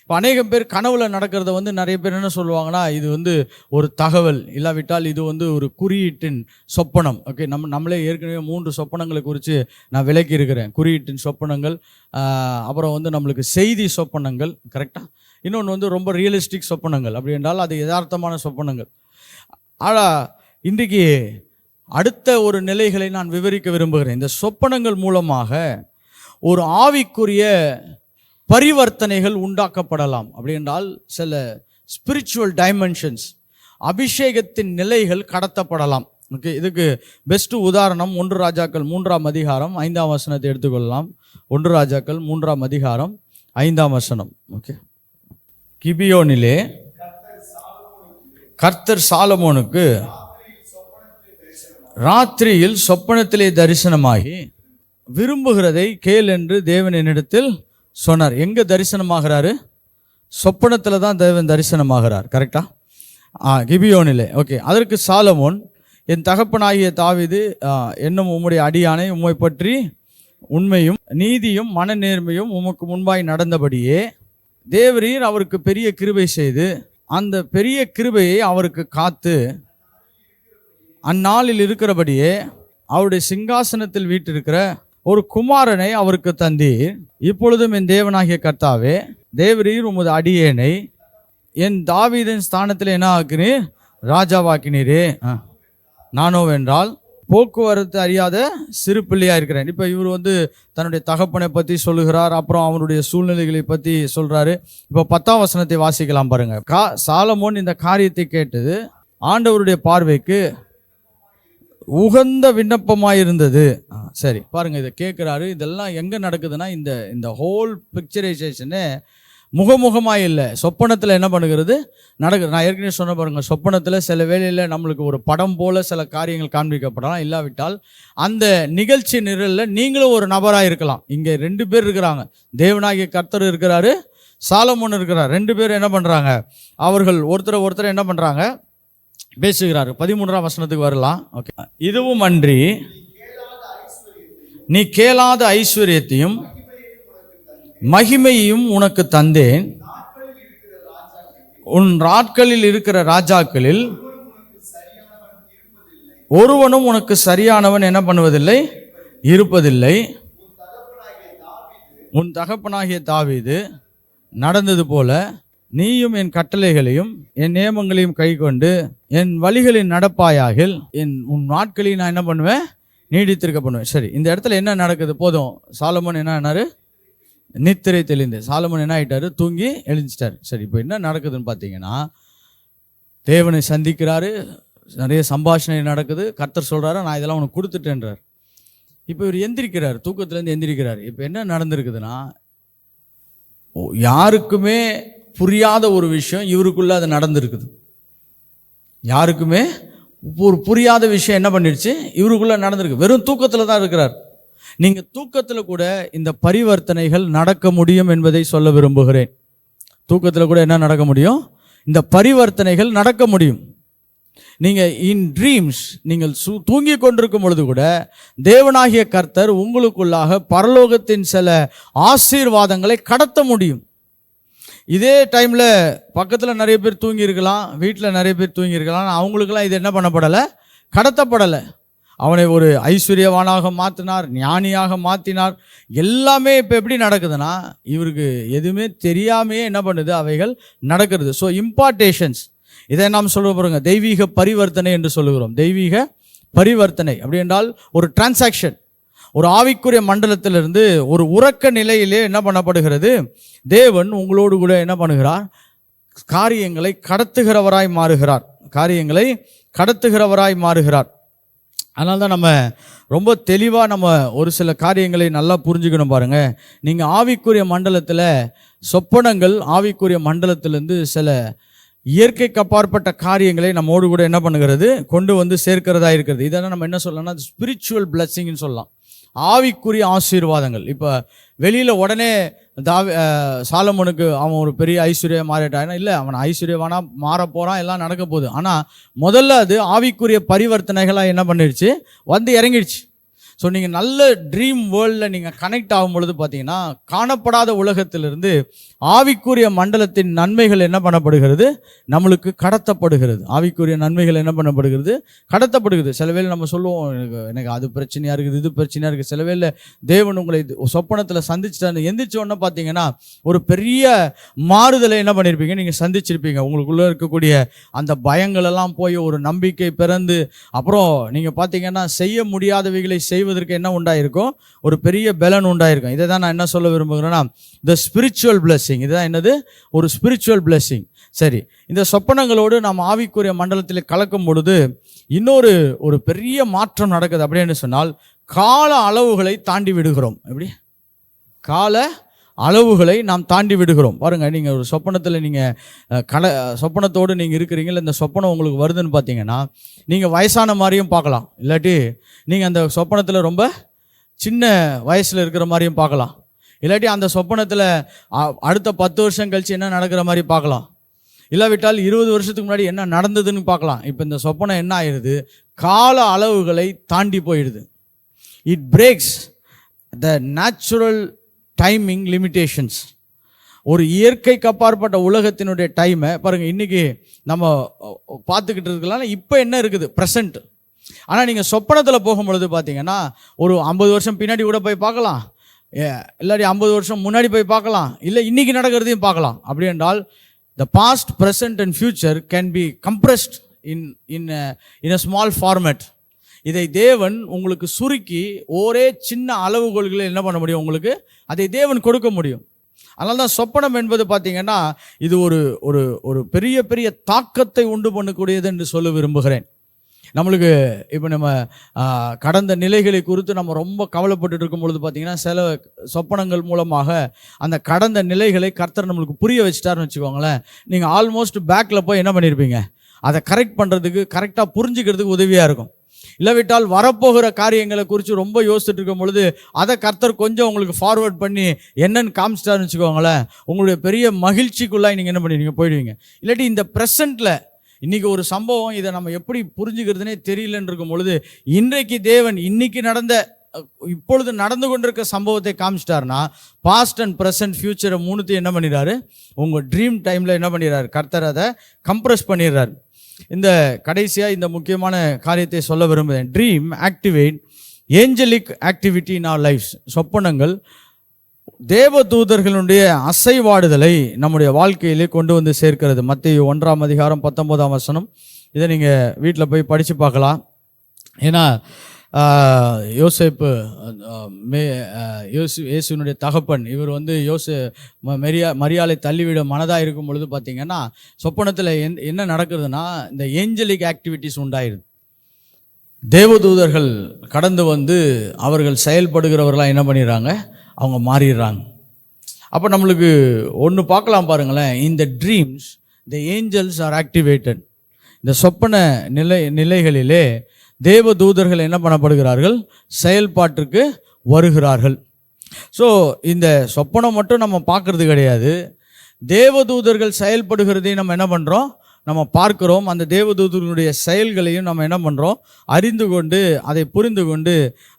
இப்போ அநேகம் பேர் கனவுல நடக்கிறத நிறைய பேர் என்ன சொல்லுவாங்கன்னா, இது ஒரு தகவல், இல்லாவிட்டால் இது ஒரு குறியீட்டின் சொப்பனம். ஓகே, நம்மளே ஏற்கனவே 3 சொப்பனங்களை குறித்து நான் விளக்கி இருக்கிறேன். குறியீட்டின் சொப்பனங்கள், அப்புறம் நம்மளுக்கு செய்தி சொப்பனங்கள், கரெக்டாக. இன்னொன்று ரொம்ப ரியலிஸ்டிக் சொப்பனங்கள், அப்படி என்றால் அது யதார்த்தமான சொப்பனங்கள். ஆனால் இன்றைக்கு அடுத்த ஒரு நிலைகளை நான் விவரிக்க விரும்புகிறேன். இந்த சொப்பனங்கள் மூலமாக ஒரு ஆவிக்குரிய பரிவர்த்தனைகள் உண்டாக்கப்படலாம். அப்படி என்றால் சில ஸ்பிரிச்சுவல் டைமென்ஷன்ஸ், அபிஷேகத்தின் நிலைகள் கடத்தப்படலாம். ஓகே, இதுக்கு பெஸ்ட் உதாரணம் 1 ராஜாக்கள் 3ஆம் அதிகாரம் 5ஆம் வசனத்தை எடுத்துக்கொள்ளலாம். 1 ராஜாக்கள் 3ஆம் அதிகாரம் 5ஆம் வசனம். ஓகே, கிபியோனிலே கர்த்தர் சாலமோனுக்கு ராத்திரியில் சொப்பனத்திலே தரிசனமாகி விரும்புகிறதை கேள் என்று தேவன் என்னிடத்தில் சொன்னார். எங்கே தரிசனமாகிறாரு, சொப்பனத்தில் தான் தேவன் தரிசனமாகிறார். கரெக்டா, கிபியோனிலே. ஓகே, அதற்கு சாலமோன், என் தகப்பனாகிய தாவீது என்னும் உம்முடைய அடியானை உம்மை பற்றி உண்மையும் நீதியும் மன நேர்மையும் உமக்கு முன்பாய் நடந்தபடியே தேவரீர் அவருக்கு பெரிய கிருபை செய்து அந்த பெரிய கிருபையை அவருக்கு காத்து அந்நாளில் இருக்கிறபடியே அவருடைய சிங்காசனத்தில் வீட்டிருக்கிற ஒரு குமாரனை அவருக்கு தந்தீர். இப்பொழுதும் என் தேவனாகிய கர்த்தாவே, தேவரீர் உமது அடியேனை என் தாவீதின் ஸ்தானத்தில் என்ன ஆக்கினீர், ராஜாவாக்கினீரே. நானோ வென்றால் போக்குவரத்து அறியாத சிறு பிள்ளையாக இருக்கிறேன். இப்போ இவர் வந்து தன்னுடைய தகப்பனை பற்றி சொல்லுகிறார், அப்புறம் அவனுடைய சூழ்நிலைகளை பற்றி சொல்கிறாரு. இப்போ 10ஆம் வசனத்தை வாசிக்கலாம் பாருங்க. சாலமோன் இந்த காரியத்தை கேட்டது ஆண்டவருடைய பார்வைக்கு உகந்த விண்ணப்பமாயிருந்தது. சரி பாருங்க, இதை கேட்குறாரு. இதெல்லாம் எங்கே நடக்குதுன்னா இந்த ஹோல் பிக்சரைசேஷனு முகமுகமாக இல்லை, சொப்பனத்தில் என்ன பண்ணுகிறது நடக்குது. நான் ஏற்கனவே சொன்ன பாருங்கள், சொப்பனத்தில் சில வேளையில் நம்மளுக்கு ஒரு படம் போல் சில காரியங்கள் காண்பிக்கப்படலாம். இல்லாவிட்டால் அந்த நிகழ்ச்சி நிரலில் நீங்களும் ஒரு நபராக இருக்கலாம். இங்கே 2 பேர் இருக்கிறாங்க, தேவனாகிய கர்த்தர் இருக்கிறாரு, சாலமோன் இருக்கிறார். 2 பேர் என்ன பண்ணுறாங்க, அவர்கள் ஒருத்தர் என்ன பண்ணுறாங்க பேசுகிறாரு. 13ஆம் வசனத்துக்கு வரலாம். ஓகே. இதுவும் அன்றி நீ கேளாத ஐஸ்வர்யத்தையும் மகிமையும் உனக்கு தந்தேன், உன் நாட்களில் இருக்கிற ராஜாக்களில் ஒருவனும் உனக்கு சரியானவன் என்ன பண்ணுவதில்லை, இருப்பதில்லை. உன் தகப்பனாகிய தாவீது நடந்தது போல நீயும் என் கட்டளைகளையும் என் நியமங்களையும் கைக்கொண்டு என் வழிகளில் நடப்பாயாகில் உன் நாட்களில் நான் என்ன பண்ணுவேன், நீடித்திருக்க பண்ணுவேன். சரி, இந்த இடத்துல என்ன நடக்குது? போதும், சாலமோன் என்னாரு, நித்திரை தெளிந்து. சாலமோன் என்ன ஆகிட்டாரு, தூங்கி எழுந்திச்சிட்டாரு. சரி, இப்போ என்ன நடக்குதுன்னு பார்த்தீங்கன்னா, தேவனை சந்திக்கிறாரு, நிறைய சம்பாஷணை நடக்குது. கர்த்தர் சொல்கிறாரு, நான் இதெல்லாம் உனக்கு கொடுத்துட்டேன்றார். இப்போ இவர் எந்திரிக்கிறார், தூக்கத்துலேருந்து எந்திரிக்கிறார். இப்போ என்ன நடந்திருக்குதுன்னா, யாருக்குமே புரியாத ஒரு விஷயம் இவருக்குள்ள அது நடந்திருக்குது. யாருக்குமே ஒரு புரியாத விஷயம் என்ன பண்ணிடுச்சு, இவருக்குள்ள நடந்திருக்கு. வெறும் தூக்கத்தில் தான் இருக்கிறார். நீங்கள் தூக்கத்தில் கூட இந்த பரிவர்த்தனைகள் நடக்க முடியும் என்பதை சொல்ல விரும்புகிறேன். தூக்கத்தில் கூட என்ன நடக்க முடியும், இந்த பரிவர்த்தனைகள் நடக்க முடியும். நீங்கள் இன் ட்ரீம்ஸ், நீங்கள் தூங்கி கொண்டிருக்கும் பொழுது கூட தேவனாகிய கர்த்தர் உங்களுக்குள்ளாக பரலோகத்தின் சில ஆசீர்வாதங்களை கடத்த முடியும். இதே டைமில் பக்கத்தில் நிறைய பேர் தூங்கி இருக்கலாம், வீட்டில் நிறைய பேர் தூங்கி இருக்கலாம். அவங்களுக்கெல்லாம் இது என்ன பண்ணப்படலை, கடத்தப்படலை. அவனை ஒரு ஐஸ்வர்யவானாக மாற்றினார், ஞானியாக மாற்றினார். எல்லாமே இப்போ எப்படி நடக்குதுன்னா, இவருக்கு எதுவுமே தெரியாமையே என்ன பண்ணுது, அவைகள் நடக்கிறது. ஸோ இம்பார்ட்டேஷன்ஸ், இதை நாம் சொல்ல போகிறோங்க தெய்வீக பரிவர்த்தனை என்று சொல்லுகிறோம். தெய்வீக பரிவர்த்தனை அப்படி என்றால் ஒரு டிரான்சாக்ஷன், ஒரு ஆவிக்குரிய மண்டலத்திலிருந்து ஒரு உறக்க நிலையிலே என்ன பண்ணப்படுகிறது, தேவன் உங்களோடு கூட என்ன பண்ணுகிறார், காரியங்களை கடத்துகிறவராய் மாறுகிறார். காரியங்களை கடத்துகிறவராய் மாறுகிறார். அதனால தான் நம்ம ரொம்ப தெளிவாக நம்ம ஒரு சில காரியங்களை நல்லா புரிஞ்சுக்கணும். பாருங்கள், நீங்கள் ஆவிக்குரிய மண்டலத்தில் சொப்பனங்கள், ஆவிக்குரிய மண்டலத்திலேருந்து சில இயற்கைக்கு அப்பாற்பட்ட காரியங்களை நம்மோடு கூட என்ன பண்ணுகிறது, கொண்டு வந்து சேர்க்கிறதா இருக்கிறது. இதெல்லாம் நம்ம என்ன சொல்லலாம்னா ஸ்பிரிச்சுவல் பிளஸ்ஸிங்னு சொல்லலாம், ஆவிக்குரிய ஆசீர்வாதங்கள். இப்போ வெளியில் உடனே சாலமோனுக்கு அவன் ஒரு பெரிய ஐஸ்வர்யா மாறிட்டான் இல்லை, அவன் ஐஸ்வர்யவானா மாற போகிறான், எல்லாம் நடக்க போகுது. ஆனால் முதல்ல அது ஆவிக்குரிய பரிவர்த்தனைகளாக என்ன பண்ணிடுச்சு, வந்து இறங்கிடுச்சு. ஸோ நீங்கள் நல்ல ட்ரீம் வேர்ல்டில் நீங்கள் கனெக்ட் ஆகும் பொழுது பார்த்தீங்கன்னா, காணப்படாத உலகத்திலிருந்து ஆவிக்குரிய மண்டலத்தின் நன்மைகள் என்ன பண்ணப்படுகிறது, நம்மளுக்கு கடத்தப்படுகிறது. ஆவிக்குரிய நன்மைகள் என்ன பண்ணப்படுகிறது, கடத்தப்படுகிறது. சில வேளை நம்ம சொல்லுவோம், எனக்கு அது பிரச்சனையாக இருக்குது, இது பிரச்சனையாக இருக்குது. சில வேளை தேவன் உங்களை சொப்பனத்தில் சந்திச்சுட்டு எந்திரிச்ச உடனே பார்த்தீங்கன்னா ஒரு பெரிய மாறுதலை என்ன பண்ணியிருப்பீங்க, நீங்கள் சந்திச்சிருப்பீங்க. உங்களுக்குள்ளே இருக்கக்கூடிய அந்த பயங்களெல்லாம் போய் ஒரு நம்பிக்கை பிறந்து, அப்புறம் நீங்கள் பார்த்தீங்கன்னா செய்ய முடியாதவைகளை செய்வதற்கு என்ன உண்டாயிருக்கும், ஒரு பெரிய பலன் உண்டாயிருக்கும். இதை தான் நான் என்ன சொல்ல விரும்புகிறேன்னா, த ஸ்பிரிச்சுவல் பிளஸிங். இதுதான் என்னது, ஒரு ஸ்பிரிச்சுவல் பிளஸிங். சரி, இந்த சொப்பனங்களோடு நாம் ஆவிக்குரிய மண்டலத்தில் கலக்கும் பொழுது இன்னொரு ஒரு பெரிய மாற்றம் நடக்குது. அப்படின்னு சொன்னால், கால அளவுகளை தாண்டி விடுகிறோம். எப்படி கால அளவுகளை நாம் தாண்டி விடுகிறோம். பாருங்கள், நீங்கள் ஒரு சொப்பனத்தில் நீங்கள் சொப்பனத்தோடு நீங்கள் இருக்கிறீங்களா, இந்த சொப்பனம் உங்களுக்கு வருதுன்னு பார்த்தீங்கன்னா, நீங்கள் வயசான மாதிரியும் பார்க்கலாம், இல்லாட்டி நீங்கள் அந்த சொப்பனத்தில் ரொம்ப சின்ன வயசில் இருக்கிற மாதிரியும் பார்க்கலாம், இல்லாட்டி அந்த சொப்பனத்தில் அடுத்த 10 வருஷம் கழித்து என்ன நடக்கிற மாதிரி பார்க்கலாம், இல்லாவிட்டால் 20 வருஷத்துக்கு முன்னாடி என்ன நடந்ததுன்னு பார்க்கலாம். இப்போ இந்த சொப்பனம் என்ன ஆயிடுது, கால அளவுகளை தாண்டி போயிடுது. It breaks the natural timing limitations. ஒரு இயற்கைக்கு அப்பாற்பட்ட உலகத்தினுடைய டைமை பாருங்கள், இன்றைக்கி நம்ம பார்த்துக்கிட்டு இருக்கலாம். இப்போ என்ன இருக்குது, ப்ரெசண்ட். ஆனால் நீங்கள் சொப்பனத்தில் போகும்பொழுது பார்த்தீங்கன்னா, ஒரு 50 வருஷம் பின்னாடி கூட போய் பார்க்கலாம், இல்லாட்டி 50 வருஷம் முன்னாடி போய் பார்க்கலாம், இல்லை இன்றைக்கி நடக்கிறதையும் பார்க்கலாம். அப்படி என்றால் the past, present and future can be compressed in a small format. இதை தேவன் உங்களுக்கு சுருக்கி ஒரே சின்ன அளவுகோல்களை என்ன பண்ண முடியும், உங்களுக்கு அதை தேவன் கொடுக்க முடியும். அதனால தான் சொப்பனம் என்பது பார்த்தீங்கன்னா இது ஒரு ஒரு ஒரு பெரிய பெரிய தாக்கத்தை உண்டு பண்ணக்கூடியது என்று சொல்ல விரும்புகிறேன். நம்மளுக்கு இப்போ நம்ம கடந்த நிலைகளை குறித்து நம்ம ரொம்ப கவலைப்பட்டு இருக்கும் பொழுது பார்த்தீங்கன்னா சில சொப்பனங்கள் மூலமாக அந்த கடந்த நிலைகளை கர்த்தர் நம்மளுக்கு புரிய வச்சுட்டாருன்னு வச்சுக்கோங்களேன். நீங்கள் ஆல்மோஸ்ட் பேக்கில் போய் என்ன பண்ணியிருப்பீங்க, அதை கரெக்ட் பண்ணுறதுக்கு, கரெக்டாக புரிஞ்சுக்கிறதுக்கு உதவியாக இருக்கும். இல்லாவிட்டால் வரப்போகிற காரியங்களை குறித்து ரொம்ப யோசிச்சுட்டு இருக்கும் பொழுது அதை கர்த்தர் கொஞ்சம் உங்களுக்கு ஃபார்வர்ட் பண்ணி என்னன்னு காமிச்சிட்டாருன்னு வச்சுக்கோங்களேன், உங்களுடைய பெரிய மகிழ்ச்சிக்குள்ளாக நீங்கள் என்ன பண்ணுவீங்க, போயிடுவீங்க. இல்லாட்டி இந்த ப்ரெசண்ட்டில் இன்றைக்கி ஒரு சம்பவம், இதை நம்ம எப்படி புரிஞ்சுக்கிறதுனே தெரியலன்னு இருக்கும் பொழுது இன்றைக்கு தேவன் இன்னைக்கு நடந்த இப்பொழுது நடந்து கொண்டிருக்க சம்பவத்தை காமிச்சிட்டாருன்னா பாஸ்ட் அண்ட் ப்ரெசன்ட் ஃபியூச்சரை மூணுத்தையும் என்ன பண்ணிடுறாரு, உங்கள் ட்ரீம் டைமில் என்ன பண்ணிடுறாரு, கர்த்தர் அதை கம்ப்ரெஸ் பண்ணிடுறாரு. இந்த கடைசியாக இந்த முக்கியமான காரியத்தை சொல்ல விரும்புகிறேன். Dream activate angelic activity in our lifes. சொப்பனங்கள் தேவதூதர்களுடைய அசைவாடுதலை நம்முடைய வாழ்க்கையிலே கொண்டு வந்து சேர்க்கிறது. மத்தேயு 1:19. இதை நீங்கள் வீட்டில் போய் படித்து பார்க்கலாம். ஏன்னா யோசேப்பு இயேசுவினுடைய தகப்பன் இவர் வந்து மரியாளை தள்ளிவிட மனதாக இருக்கும் பொழுது பார்த்தீங்கன்னா சொப்பனத்தில் என்ன நடக்குதுன்னா இந்த ஏஞ்சலிக் ஆக்டிவிட்டிஸ் உண்டாயிருது. தேவதூதர்கள் கடந்து வந்து அவர்கள் செயல்படுகிறவர்களாக என்ன பண்ணிடுறாங்க, அவங்க மாறிடுறாங்க. அப்போ நம்மளுக்கு ஒன்று பார்க்கலாம் பாருங்களேன். இந்த dreams the angels are activated. இந்த சொப்பன நிலைகளிலே தேவதூதர்கள் என்ன பண்ணப்படுகிறார்கள், செயல்பாட்டிற்கு வருகிறார்கள். ஸோ இந்த சொப்பனம் மட்டும் நம்ம பார்க்கறது கிடையாது, தேவதூதர்கள் செயல்படுகிறதையும் நம்ம என்ன பண்ணுறோம், நம்ம பார்க்குறோம். அந்த தேவதூதர்களுடைய செயல்களையும் நம்ம என்ன பண்ணுறோம், அறிந்து கொண்டு அதை புரிந்து கொண்டு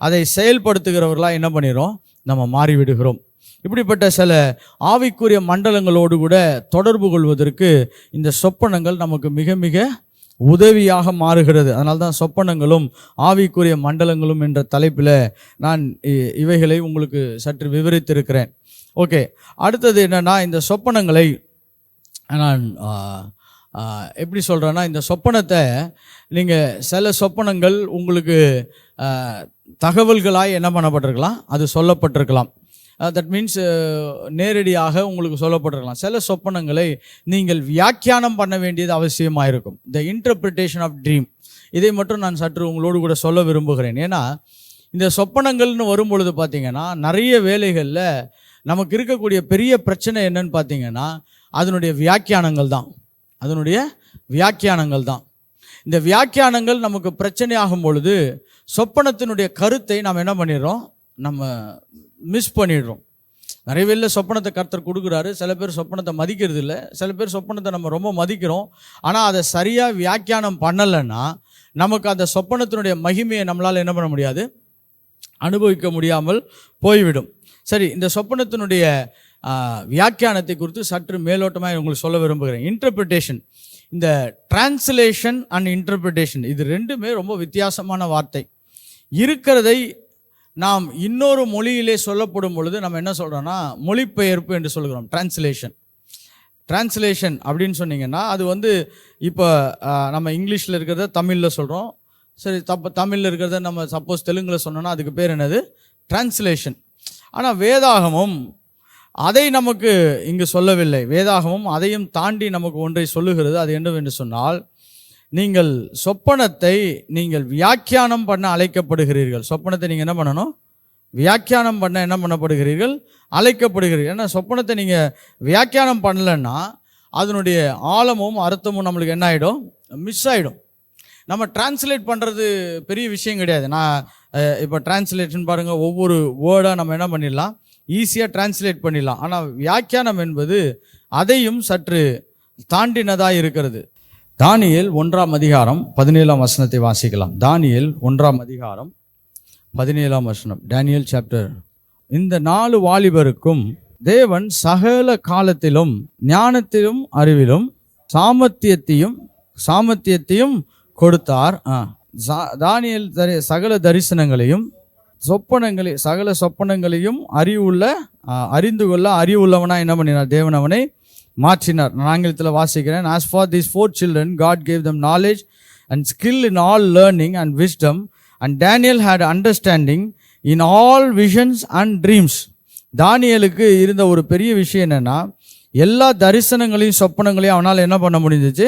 அதை செயல்படுத்துகிறவர்களாக என்ன பண்ணிடுறோம், நம்ம மாறிவிடுகிறோம். இப்படிப்பட்ட சில ஆவிக்குரிய மண்டலங்களோடு கூட தொடர்பு கொள்வதற்கு இந்த சொப்பனங்கள் நமக்கு மிக மிக உதவியாக மாறுகிறது. அதனால தான் சொப்பனங்களும் ஆவிக்குரிய மண்டலங்களும் என்ற தலைப்பில் நான் இவைகளை உங்களுக்கு சற்று விவரித்திருக்கிறேன். ஓகே, அடுத்தது என்னென்னா, இந்த சொப்பனங்களை நான் எப்படி சொல்கிறேன்னா, இந்த சொப்பனத்தை நீங்கள் சில சொப்பனங்கள் உங்களுக்கு தகவல்களாய் என்ன பண்ணப்பட்டிருக்கலாம், அது சொல்லப்பட்டிருக்கலாம். தட் மீன்ஸ் நேரடியாக உங்களுக்கு சொல்லப்பட்டிருக்கலாம். சில சொப்பனங்களை நீங்கள் வியாக்கியானம் பண்ண வேண்டியது அவசியமாக இருக்கும். த இன்டர்பிரிட்டேஷன் ஆஃப் ட்ரீம், இதை மட்டும் நான் சற்று உங்களோடு கூட சொல்ல விரும்புகிறேன். ஏன்னா இந்த சொப்பனங்கள்னு வரும்பொழுது பார்த்திங்கன்னா நிறைய வேலைகளில் நமக்கு இருக்கக்கூடிய பெரிய பிரச்சனை என்னன்னு பார்த்தீங்கன்னா அதனுடைய வியாக்கியானங்கள் தான். இந்த வியாக்கியானங்கள் நமக்கு பிரச்சனை ஆகும் பொழுது சொப்பனத்தினுடைய கருத்தை நாம் என்ன பண்ணிடுறோம், நம்ம மிஸ் பண்ணிடுறோம். நிறைய வேலை சொப்பனத்தை கர்த்தர் கொடுக்குறாரு. சில பேர் சொப்பனத்தை மதிக்கிறது இல்லை, சில பேர் சொப்பனத்தை நம்ம ரொம்ப மதிக்கிறோம். ஆனால் அதை சரியாக வியாக்கியானம் பண்ணலைன்னா நமக்கு அந்த சொப்பனத்தினுடைய மகிமையை நம்மளால் என்ன பண்ண முடியாது, அனுபவிக்க முடியாமல் போய்விடும். சரி, இந்த சொப்பனத்தினுடைய வியாக்கியானத்தை குறித்து சற்று மேலோட்டமாக உங்களுக்கு சொல்ல விரும்புகிறேன். இன்டர்பிரிட்டேஷன், இந்த டிரான்ஸ்லேஷன் அண்ட் இன்டர்பிரிட்டேஷன், இது ரெண்டுமே ரொம்ப வித்தியாசமான வார்த்தை. இருக்கிறதை நாம் இன்னொரு மொழியிலே சொல்லப்படும் பொழுது நம்ம என்ன சொல்கிறோன்னா மொழிபெயர்ப்பு என்று சொல்கிறோம். டிரான்ஸ்லேஷன் அப்படின்னு சொன்னீங்கன்னா அது வந்து இப்போ நம்ம இங்கிலீஷில் இருக்கிறத தமிழில் சொல்கிறோம். சரி, தமிழில் இருக்கிறத நம்ம சப்போஸ் தெலுங்கில் சொன்னோன்னா அதுக்கு பேர் என்னது, டிரான்ஸ்லேஷன். ஆனால் வேதாகமும் அதை நமக்கு இங்கு சொல்லவில்லை. வேதாகமும் அதையும் தாண்டி நமக்கு ஒன்றை சொல்லுகிறது. அது என்னவென்று சொன்னால், நீங்கள் சொப்பனத்தை நீங்கள் வியாக்கியானம் பண்ண அழைக்கப்படுகிறீர்கள். சொப்பனத்தை நீங்கள் என்ன பண்ணணும், வியாக்கியானம் பண்ண என்ன பண்ணப்படுகிறீர்கள், அழைக்கப்படுகிறீர்கள். ஏன்னா சொப்பனத்தை நீங்கள் வியாக்கியானம் பண்ணலைன்னா அதனுடைய ஆழமும் அர்த்தமும் நம்மளுக்கு என்ன ஆகிடும், மிஸ் ஆகிடும். நம்ம டிரான்ஸ்லேட் பண்ணுறது பெரிய விஷயம் கிடையாது. நான் இப்போ டிரான்ஸ்லேஷன் பாருங்கள், ஒவ்வொரு வேர்டாக நம்ம என்ன பண்ணிடலாம், ஈஸியாக டிரான்ஸ்லேட் பண்ணிடலாம். ஆனால் வியாக்கியானம் என்பது அதையும் சற்று தாண்டினதாக இருக்கிறது. தானியேல் 1:17 வாசிக்கலாம். தானியேல் 1:17. Daniel chapter. இந்த 4 வாலிபருக்கும் தேவன் சகல காலத்திலும் ஞானத்திலும் அறிவிலும் சாமர்த்தியத்தையும் கொடுத்தார். தானியேல் சகல தரிசனங்களையும் சகல சொப்பனங்களையும் அறிந்து கொள்ள அறிவுள்ளவனா என்ன பண்ணினார், தேவன் அவனை மாற்றினார். நான் ஆங்கிலத்தில் வாசிக்கிறேன். As for these 4 children, God gave them knowledge and skill in all learning and wisdom, and Daniel had understanding in all visions and dreams. தானியலுக்கு இருந்த ஒரு பெரிய விஷயம் என்னென்னா, எல்லா தரிசனங்களையும் சொப்பனங்களையும் அவனால் என்ன பண்ண முடிஞ்சிச்சு?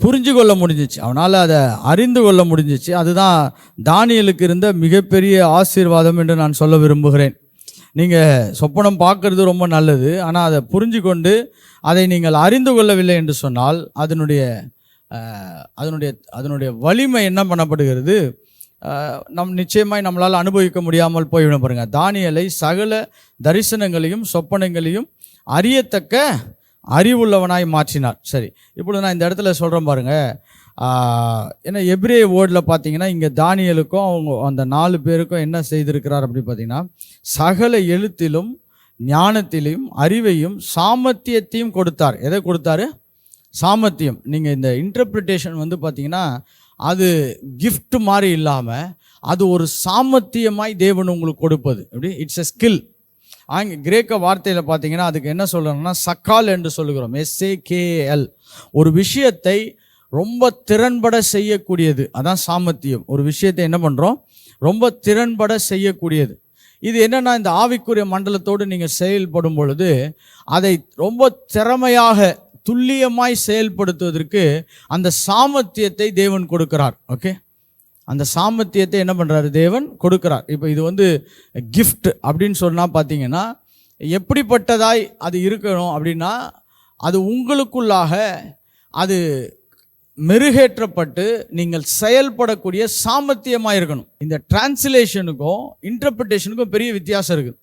புரிஞ்சு கொள்ள முடிஞ்சிச்சு. அவனால் அதை அறிந்து கொள்ள முடிஞ்சிச்சு. அதுதான் தானியலுக்கு இருந்த மிகப்பெரிய ஆசீர்வாதம் என்று நான் சொல்ல விரும்புகிறேன். நீங்கள் சொப்பனம் பார்க்கறது ரொம்ப நல்லது, ஆனால் அதை புரிஞ்சு கொண்டு அதை நீங்கள் அறிந்து கொள்ளவில்லை என்று சொன்னால் அதனுடைய வலிமை என்ன பண்ணப்படுகிறது? நிச்சயமாய் நம்மளால் அனுபவிக்க முடியாமல் போய்விடும். பாருங்க, தானியலை சகல தரிசனங்களையும் சொப்பனங்களையும் அறியத்தக்க அறிவுள்ளவனாய் மாற்றினார். சரி, இப்பொழுது நான் இந்த இடத்துல சொல்கிறேன் பாருங்க. ஏன்னா எபிரேய வேர்டில் பார்த்தீங்கன்னா இங்கே தானியலுக்கும் அவங்க அந்த 4 பேருக்கும் என்ன செய்திருக்கிறார் அப்படி பார்த்தீங்கன்னா, சகல எழுத்திலும் ஞானத்திலையும் அறிவையும் சாமர்த்தியத்தையும் கொடுத்தார். எதை கொடுத்தாரு? சாமர்த்தியம். நீங்கள் இந்த இன்டர்பிரிட்டேஷன் வந்து பார்த்தீங்கன்னா அது கிஃப்ட் மாதிரி இல்லாமல் அது ஒரு சாமர்த்தியமாய் தேவன் உங்களுக்கு கொடுப்பது. எப்படி? It's a skill. கிரேக்க வார்த்தையில் பார்த்தீங்கன்னா அதுக்கு என்ன சொல்கிறோம்னா சக்கால் என்று சொல்லுகிறோம். SAKAL. ஒரு விஷயத்தை ரொம்ப திறன்பட செய்யக்கூடியது, அதான் சாமர்த்தியம். ஒரு விஷயத்தை என்ன பண்ணுறோம்? ரொம்ப திறன்பட செய்யக்கூடியது. இது என்னென்னா, இந்த ஆவிக்குரிய மண்டலத்தோடு நீங்கள் செயல்படும் பொழுது அதை ரொம்ப திறமையாக துல்லியமாய் செயல்படுத்துவதற்கு அந்த சாமர்த்தியத்தை தேவன் கொடுக்கிறார். ஓகே, அந்த சாமர்த்தியத்தை என்ன பண்ணுறாரு? தேவன் கொடுக்கிறார். இப்போ இது வந்து கிஃப்ட் அப்படின்னு சொன்னால் பார்த்தீங்கன்னா எப்படிப்பட்டதாய் அது இருக்கணும் அப்படின்னா, அது உங்களுக்குள்ளாக அது மெருகேற்றப்பட்டு நீங்கள் செயல்படக்கூடிய சாமர்த்தியமாக இருக்கணும். இந்த டிரான்ஸ்லேஷனுக்கும் இன்டர்பிரிட்டேஷனுக்கும் பெரிய வித்தியாசம் இருக்குது.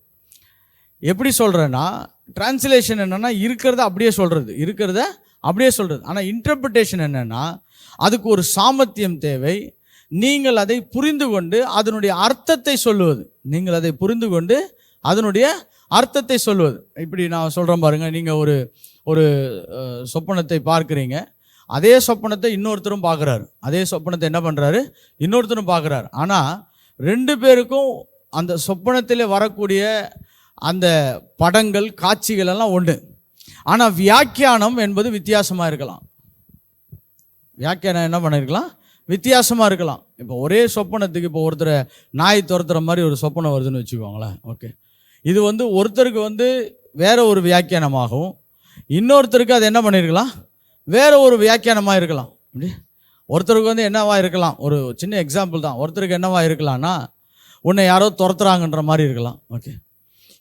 எப்படி சொல்கிறேன்னா, டிரான்ஸ்லேஷன் என்னென்னா இருக்கிறத அப்படியே சொல்கிறது, ஆனால் இன்டர்பிரிட்டேஷன் என்னென்னா அதுக்கு ஒரு சாமர்த்தியம் தேவை. நீங்கள் அதை புரிந்து கொண்டு அதனுடைய அர்த்தத்தை சொல்லுவது. இப்படி நான் சொல்கிறேன் பாருங்க. நீங்கள் ஒரு சொப்பனத்தை பார்க்குறீங்க, அதே சொப்பனத்தை இன்னொருத்தரும் பார்க்குறாரு, அதே சொப்பனத்தை என்ன பண்ணுறாரு? இன்னொருத்தரும் பார்க்குறாரு. ஆனால் 2 பேருக்கும் அந்த சொப்பனத்திலே வரக்கூடிய அந்த படங்கள் காட்சிகள் எல்லாம் ஒன்று. ஆனால் வியாக்கியானம் என்பது வித்தியாசமாக இருக்கலாம். வியாக்கியானம் என்ன பண்ணிருக்கலாம்? வித்தியாசமாக இருக்கலாம். இப்போ ஒரே சொப்பனத்துக்கு இப்போ ஒருத்தரை நாய் துரத்துற மாதிரி ஒரு சொப்பனம் வருதுன்னு வச்சுக்கோங்களேன். ஓகே, இது வந்து ஒருத்தருக்கு வந்து வேற ஒரு வியாக்கியானமாகவும் இன்னொருத்தருக்கு அது என்ன பண்ணியிருக்கலாம்? வேற ஒரு வியாக்கியானமாக இருக்கலாம். ஒருத்தருக்கு வந்து என்னவா இருக்கலாம்? ஒரு சின்ன எக்ஸாம்பிள் தான். ஒருத்தருக்கு என்னவா இருக்கலாம்னா, உன்னை யாரோ துரத்துறாங்கன்ற மாதிரி இருக்கலாம். ஓகே,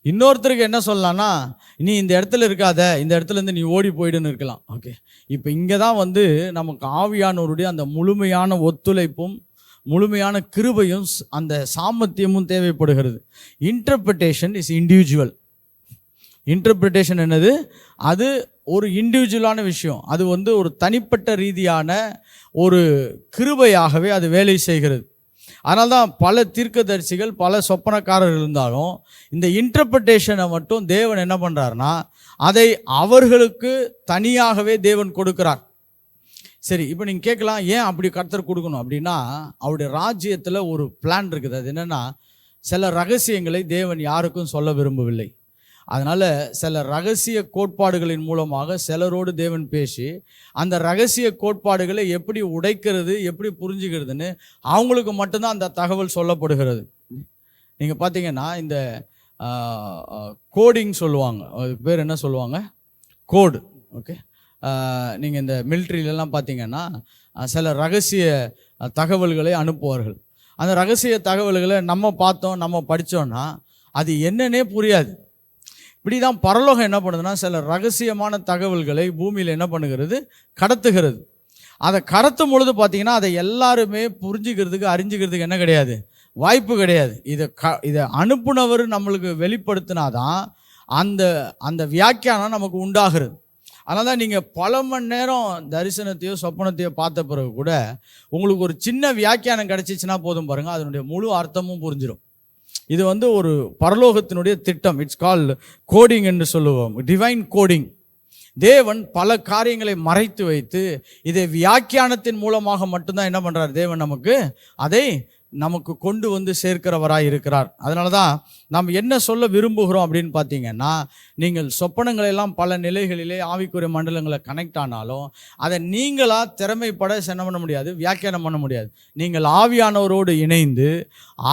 இன்னொருத்தருக்கு என்ன சொல்லலாம்னா, நீ இந்த இடத்துல இருக்காத, இந்த இடத்துலேருந்து நீ ஓடி போயிடுன்னு இருக்கலாம். ஓகே, இப்போ இங்கே தான் வந்து நமக்கு ஆவியானவருடைய அந்த முழுமையான ஒத்துழைப்பும் முழுமையான கிருபையும் அந்த சாமர்த்தியமும் தேவைப்படுகிறது. Interpretation is individual. இன்டர்பிரிட்டேஷன் என்னது? அது ஒரு இண்டிவிஜுவலான விஷயம். அது வந்து ஒரு தனிப்பட்ட ரீதியான ஒரு கிருபையாகவே அது வேலை செய்கிறது. அதனால தான் பல தீர்க்கதரிசிகள், பல சொப்பனக்காரர்கள் இருந்தாலும் இந்த இன்டர்பிரிட்டேஷனை மட்டும் தேவன் என்ன பண்ணுறாருன்னா அதை அவர்களுக்கு தனியாகவே தேவன் கொடுக்கிறார். சரி, இப்போ நீங்கள் கேட்கலாம், ஏன் அப்படி கர்த்தர் கொடுக்கணும் அப்படின்னா, அவருடைய ராஜ்யத்தில் ஒரு பிளான் இருக்குது. அது என்னென்னா, சில ரகசியங்களை தேவன் யாருக்கும் சொல்ல விரும்பவில்லை. அதனால் சில ரகசிய கோட்பாடுகளின் மூலமாக சிலரோடு தேவன் பேசி அந்த ரகசிய கோட்பாடுகளை எப்படி உடைக்கிறது, எப்படி புரிஞ்சுக்கிறதுன்னு அவங்களுக்கு மட்டும்தான் அந்த தகவல் சொல்லப்படுகிறது. நீங்கள் பார்த்தீங்கன்னா இந்த கோடிங் சொல்லுவாங்க, அதுக்கு பேர் என்ன சொல்லுவாங்க? கோடு. ஓகே, நீங்கள் இந்த மிலிட்ரியிலலாம் பார்த்தீங்கன்னா சில ரகசிய தகவல்களை அனுப்புவார்கள். அந்த ரகசிய தகவல்களை நம்ம பார்த்தோம், நம்ம படித்தோன்னா அது என்னன்னே புரியாது. இப்படி தான் பரலோகம் என்ன பண்ணுதுன்னா, சில ரகசியமான தகவல்களை பூமியில் என்ன பண்ணுகிறது? கடத்துகிறது. அதை கடத்தும் பொழுது பார்த்தீங்கன்னா அதை எல்லாருமே புரிஞ்சுக்கிறதுக்கு, அறிஞ்சிக்கிறதுக்கு என்ன கிடையாது? வாய்ப்பு கிடையாது. இதை அனுப்புனவர் நம்மளுக்கு வெளிப்படுத்தினாதான் அந்த வியாக்கியானம் நமக்கு உண்டாகிறது. அதனால தான் நீங்கள் பல மணி நேரம் தரிசனத்தையோ சொப்பனத்தையோ பார்த்த பிறகு கூட உங்களுக்கு ஒரு சின்ன வியாக்கியானம் கிடைச்சிச்சுன்னா போதும் பாருங்கள், அதனுடைய முழு அர்த்தமும் புரிஞ்சிடும். இது வந்து ஒரு பரலோகத்தினுடைய திட்டம். இட்ஸ் கால்டு கோடிங் என்று சொல்லுவோம், டிவைன் கோடிங். தேவன் பல காரியங்களை மறைத்து வைத்து இதை வியாக்கியானத்தின் மூலமாக மட்டும்தான் என்ன பண்ணுறார்? தேவன் நமக்கு அதை நமக்கு கொண்டு வந்து சேர்க்கிறவராய் இருக்கிறார். அதனால தான் நாம் என்ன சொல்ல விரும்புகிறோம் அப்படின்னு பார்த்தீங்கன்னா, நீங்கள் சொப்பனங்களை எல்லாம் பல நிலைகளிலே ஆவிக்குரிய மண்டலங்களை கனெக்ட் ஆனாலும் அதை நீங்களாக திறமைப்பட என்ன பண்ண முடியாது, வியாக்கியானம் பண்ண முடியாது. நீங்கள் ஆவியானவரோடு இணைந்து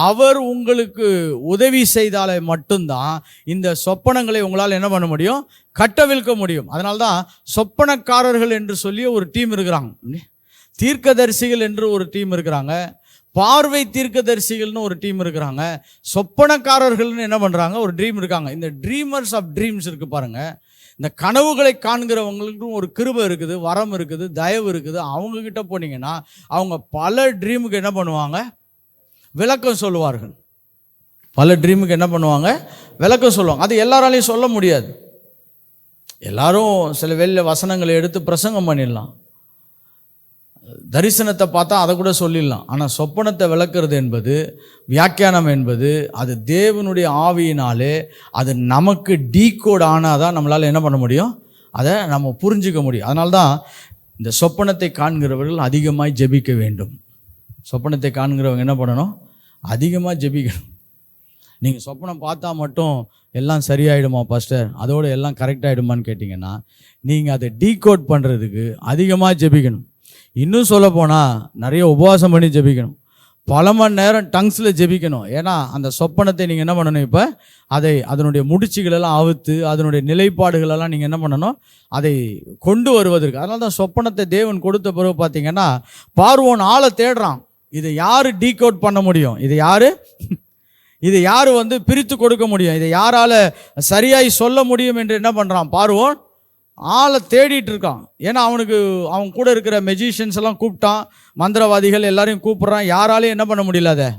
அவர் உங்களுக்கு உதவி செய்தாலே மட்டும்தான் இந்த சொப்பனங்களை உங்களால் என்ன பண்ண முடியும், கட்டவிழ்க்க முடியும். அதனால்தான் சொப்பனக்காரர்கள் என்று சொல்லி ஒரு டீம் இருக்கிறாங்க, தீர்க்கதரிசிகள் என்று ஒரு டீம் இருக்கிறாங்க, பார்வை தீர்க்கதரிசிகள்னு ஒரு டீம் இருக்கிறாங்க, சொப்பனக்காரர்கள்னு என்ன பண்ணுறாங்க ஒரு ட்ரீம் இருக்காங்க. இந்த ட்ரீமர்ஸ் ஆஃப் ட்ரீம்ஸ் இருக்குது பாருங்க. இந்த கனவுகளை காண்கிறவங்களுக்கும் ஒரு கிருபை இருக்குது, வரம் இருக்குது, தயவு இருக்குது. அவங்கக்கிட்ட போனீங்கன்னா அவங்க பல ட்ரீமுக்கு என்ன பண்ணுவாங்க, விளக்கம் சொல்லுவார்கள். பல ட்ரீமுக்கு என்ன பண்ணுவாங்க, விளக்கம் சொல்லுவாங்க. அது எல்லாராலையும் சொல்ல முடியாது. எல்லாரும் சில வேளையில் வசனங்களை எடுத்து பிரசங்கம் பண்ணிடலாம், தரிசனத்தை பார்த்தா அதை கூட சொல்லிடலாம். ஆனால் சொப்பனத்தை விளக்குறது என்பது, வியாக்கியானம் என்பது, அது தேவனுடைய ஆவியினாலே அது நமக்கு டீகோட் ஆனால் தான் நம்மளால் என்ன பண்ண முடியும், அதை நம்ம புரிஞ்சிக்க முடியும். அதனால தான் இந்த சொப்பனத்தை காண்கிறவர்கள் அதிகமாக ஜெபிக்க வேண்டும். சொப்பனத்தை காண்கிறவங்க என்ன பண்ணணும், அதிகமாக ஜெபிக்கணும். நீங்கள் சொப்பனம் பார்த்தா மட்டும் எல்லாம் சரியாயிடுமா பாஸ்டர், அதோடு எல்லாம் கரெக்டாகிடுமான்னு கேட்டிங்கன்னா, நீங்கள் அதை டீகோட் பண்ணுறதுக்கு அதிகமாக ஜெபிக்கணும். இன்னும் சொல்ல போனால் நிறைய உபவாசம் பண்ணி ஜெபிக்கணும், பல மணி நேரம் டங்ஸில் ஜெபிக்கணும். ஏன்னா அந்த சொப்பனத்தை நீங்கள் என்ன பண்ணணும், இப்போ அதனுடைய முடிச்சுகளெல்லாம் அவுத்து அதனுடைய நிலைப்பாடுகளெல்லாம் நீங்கள் என்ன பண்ணணும், அதை கொண்டு வருவதற்கு. அதனால தான் சொப்பனத்தை தேவன் கொடுத்த பிறகு பார்த்தீங்கன்னா பார்வோன் ஆளை தேடுறான். இதை யார் டீகோட் பண்ண முடியும், இதை யார் பிரித்து கொடுக்க முடியும், இதை யாரால் சரியாய் சொல்ல முடியும் என்று என்ன பண்ணுறான் பார்வோன், ஆளை தேடிட்டு இருக்கான். ஏன்னா அவன் கூட இருக்கிற மெஜிஷியன்ஸ் எல்லாம் கூப்பிட்டான், மந்திரவாதிகள் எல்லாரையும் கூப்பிட்றான். யாராலையும் என்ன பண்ண முடியல, அதை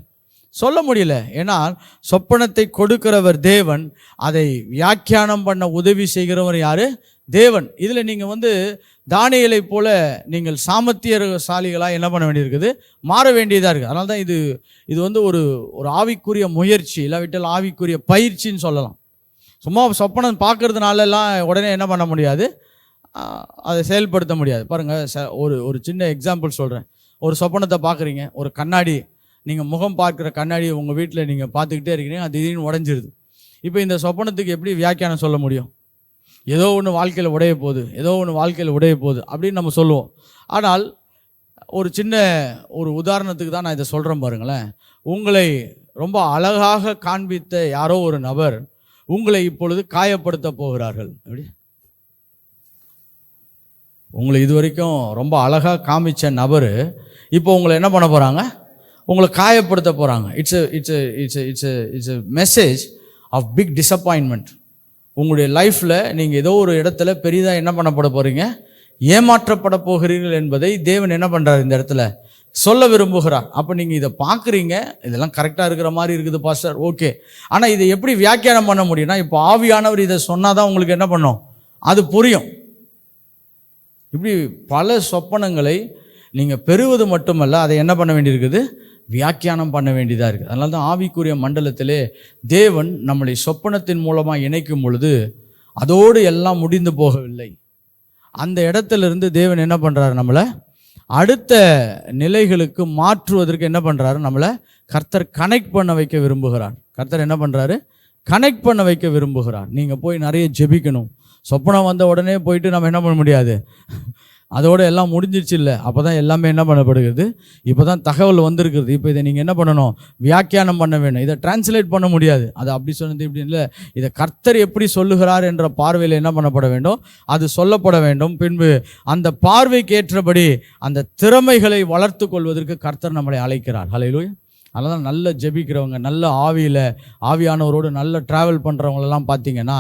சொல்ல முடியல. ஏன்னா சொப்பனத்தை கொடுக்கிறவர் தேவன், அதை வியாக்கியானம் பண்ண உதவி செய்கிறவர் யாரு, தேவன். இதில் நீங்கள் தானியேலை போல நீங்கள் சாமர்த்தியசாலிகளாக என்ன பண்ண வேண்டியிருக்குது, மாற வேண்டியதாக இருக்குது. அதனால தான் இது ஒரு ஆவிக்குரிய முயற்சி, இல்லாவிட்டால் ஆவிக்குரிய பயிற்சின்னு சொல்லலாம். சும்மா சொப்பனம் பார்க்கறதுனாலலாம் உடனே என்ன பண்ண முடியாது, அதை செயல்படுத்த முடியாது. பாருங்கள், ஒரு சின்ன எக்ஸாம்பிள் சொல்கிறேன். ஒரு சொப்பனத்தை பார்க்குறீங்க, ஒரு கண்ணாடி, நீங்கள் முகம் பார்க்குற கண்ணாடி உங்கள் வீட்டில் நீங்கள் பார்த்துக்கிட்டே இருக்கிறீங்க, அது திடீர்னு உடஞ்சிருது. இப்போ இந்த சொப்பனத்துக்கு எப்படி வியாக்கியானம் சொல்ல முடியும், ஏதோ ஒன்று வாழ்க்கையில் உடைய போகுது அப்படின்னு நம்ம சொல்லுவோம். ஆனால் ஒரு உதாரணத்துக்கு தான் நான் இதை சொல்கிறேன் பாருங்களேன். உங்களை ரொம்ப அழகாக காண்பித்த யாரோ ஒரு நபர் உங்களை இப்பொழுது காயப்படுத்த போகிறார்கள். எப்படி, உங்களை இதுவரைக்கும் ரொம்ப அழகாக காமிச்ச நபர் இப்போ உங்களை என்ன பண்ண போகிறாங்க, உங்களை காயப்படுத்த போகிறாங்க. It's a message of big disappointment. உங்களுடைய லைஃப்பில் நீங்கள் ஏதோ ஒரு இடத்துல பெரிதாக என்ன பண்ணப்பட போகிறீங்க, ஏமாற்றப்பட போகிறீர்கள் என்பதை தேவன் என்ன பண்ணுறாரு, இந்த இடத்துல சொல்ல விரும்புகிறார். அப்போ நீங்கள் இதை பார்க்குறீங்க, இதெல்லாம் கரெக்டாக இருக்கிற மாதிரி இருக்குது பாஸ்டர், ஓகே. ஆனால் இதை எப்படி வியாக்கியானம் பண்ண முடியும்னா, இப்போ ஆவியானவர் இதை சொன்னால் தான் உங்களுக்கு என்ன பண்ணும், அது புரியும். இப்படி பல சொப்பனங்களை நீங்கள் பெறுவது மட்டுமல்ல, அதை என்ன பண்ண வேண்டியிருக்குது, வியாக்கியானம் பண்ண வேண்டியதாக இருக்குது. அதனால தான் ஆவிக்குரிய மண்டலத்திலே தேவன் நம்மளை சொப்பனத்தின் மூலமாக இணைக்கும் பொழுது அதோடு எல்லாம் முடிந்து போகவில்லை. அந்த இடத்துலேருந்து தேவன் என்ன பண்ணுறாரு, நம்மளை அடுத்த நிலைகளுக்கு மாற்றுவதற்கு என்ன பண்ணுறாரு, நம்மளை கர்த்தர் கனெக்ட் பண்ண வைக்க விரும்புகிறார். கர்த்தர் என்ன பண்ணுறாரு, கனெக்ட் பண்ண வைக்க விரும்புகிறார். நீங்கள் போய் நிறைய ஜெபிக்கணும். சொப்பனம் வந்த உடனே போயிட்டு நம்ம என்ன பண்ண முடியாது, அதோடு எல்லாம் முடிஞ்சிருச்சு இல்லை. அப்போ தான் எல்லாமே என்ன பண்ணப்படுகிறது, இப்போ தான் தகவல் வந்திருக்கிறது. இப்போ இதை நீங்கள் என்ன பண்ணணும், வியாக்கியானம் பண்ண வேணும். இதை டிரான்ஸ்லேட் பண்ண முடியாது, அது அப்படி சொன்னது இப்படி இல்லை. இதை கர்த்தர் எப்படி சொல்லுகிறார் என்ற பார்வையில் என்ன பண்ணப்பட வேண்டும், அது சொல்லப்பட வேண்டும். பின்பு அந்த பார்வைக்கு ஏற்றபடி அந்த திறமைகளை வளர்த்து கொள்வதற்கு கர்த்தர் நம்மளை அழைக்கிறார். ஹல்லேலூயா. அதனால தான் நல்ல ஜெபிக்கிறவங்க, நல்ல ஆவியானவரோடு நல்ல ட்ராவல் பண்ணுறவங்களெல்லாம் பார்த்தீங்கன்னா,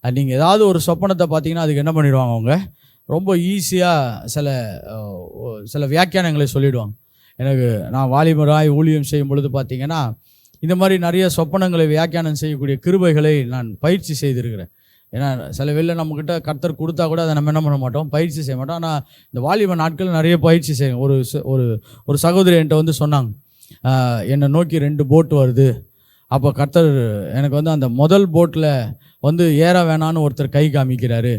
நீங்கள் ஏதாவது ஒரு சொப்பனத்தை பார்த்தீங்கன்னா அதுக்கு என்ன பண்ணிடுவாங்க, அவங்க ரொம்ப ஈஸியாக சில வியாக்கியானங்களை சொல்லிவிடுவாங்க. நான் வாலிபராய் ஊழியம் செய்யும் பொழுது பார்த்தீங்கன்னா இந்த மாதிரி நிறைய சொப்பனங்களை வியாக்கியானம் செய்யக்கூடிய கிருபைகளை நான் பயிற்சி செய்திருக்கிறேன். ஏன்னா சில வேளை நம்மக்கிட்ட கர்த்தர் கொடுத்தா கூட அதை நம்ம என்ன பண்ண மாட்டோம், பயிற்சி செய்ய மாட்டோம். ஆனால் இந்த வாலிப நாட்கள் நிறைய பயிற்சி செய்யும். ஒரு சகோதரி என்கிட்ட சொன்னாங்க, என்னை நோக்கி 2 போட் வருது. அப்போ கர்த்தர் எனக்கு அந்த முதல் போட்டில் ஏற வேணான்னு ஒருத்தர் கை காமிக்கிறாரு.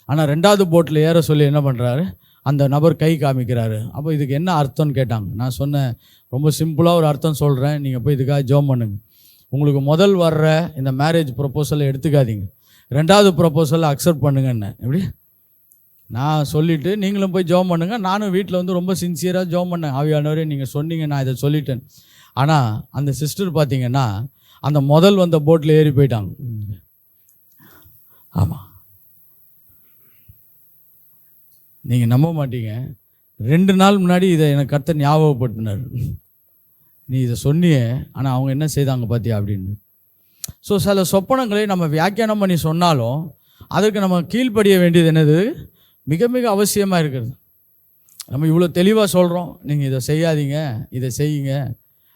ஆனால் 2வது போட்டில் ஏற சொல்லி என்ன பண்ணுறாரு, அந்த நபர் கை காமிக்கிறாரு. அப்போ இதுக்கு என்ன அர்த்தம்னு கேட்டாங்க. நான் சொன்னேன், ரொம்ப சிம்பிளாக ஒரு அர்த்தம் சொல்கிறேன், நீங்கள் போய் இதுக்காக ஜெபம் பண்ணுங்க. உங்களுக்கு முதல் வர்ற இந்த மேரேஜ் ப்ரொப்போசலை எடுத்துக்காதீங்க, 2வது ப்ரொப்போசலை அக்செப்ட் பண்ணுங்கன்னு. எப்படி நான் சொல்லிவிட்டு நீங்களும் போய் ஜெபம் பண்ணுங்க. நானும் வீட்டில் வந்து ரொம்ப சின்சியராக ஜெபம் பண்ணேன். ஆவியானவரே நீங்கள் சொன்னீங்க, நான் இதை சொல்லிட்டேன். ஆனால் அந்த சிஸ்டர் பார்த்தீங்கன்னா அந்த முதல் வந்த போட்டில் ஏறி போயிட்டாங்க. ஆமாம், நீங்கள் நம்ப மாட்டீங்க, 2 நாள் முன்னாடி இதை எனக்கு கர்த்தர் ஞாபகப்படுத்தினார். நீ இதை சொன்னியே, ஆனால் அவங்க என்ன செய்தாங்க பார்த்தியா அப்படின்னு. ஸோ சில சொப்பனங்களை நம்ம வியாக்கியானம் பண்ணி சொன்னாலும் அதுக்கு நம்ம கீழ்ப்படிய வேண்டியது என்னது, மிக மிக அவசியமாக இருக்கிறது. நம்ம இவ்வளோ தெளிவாக சொல்கிறோம், நீங்கள் இதை செய்யாதீங்க, இதை செய்யுங்க.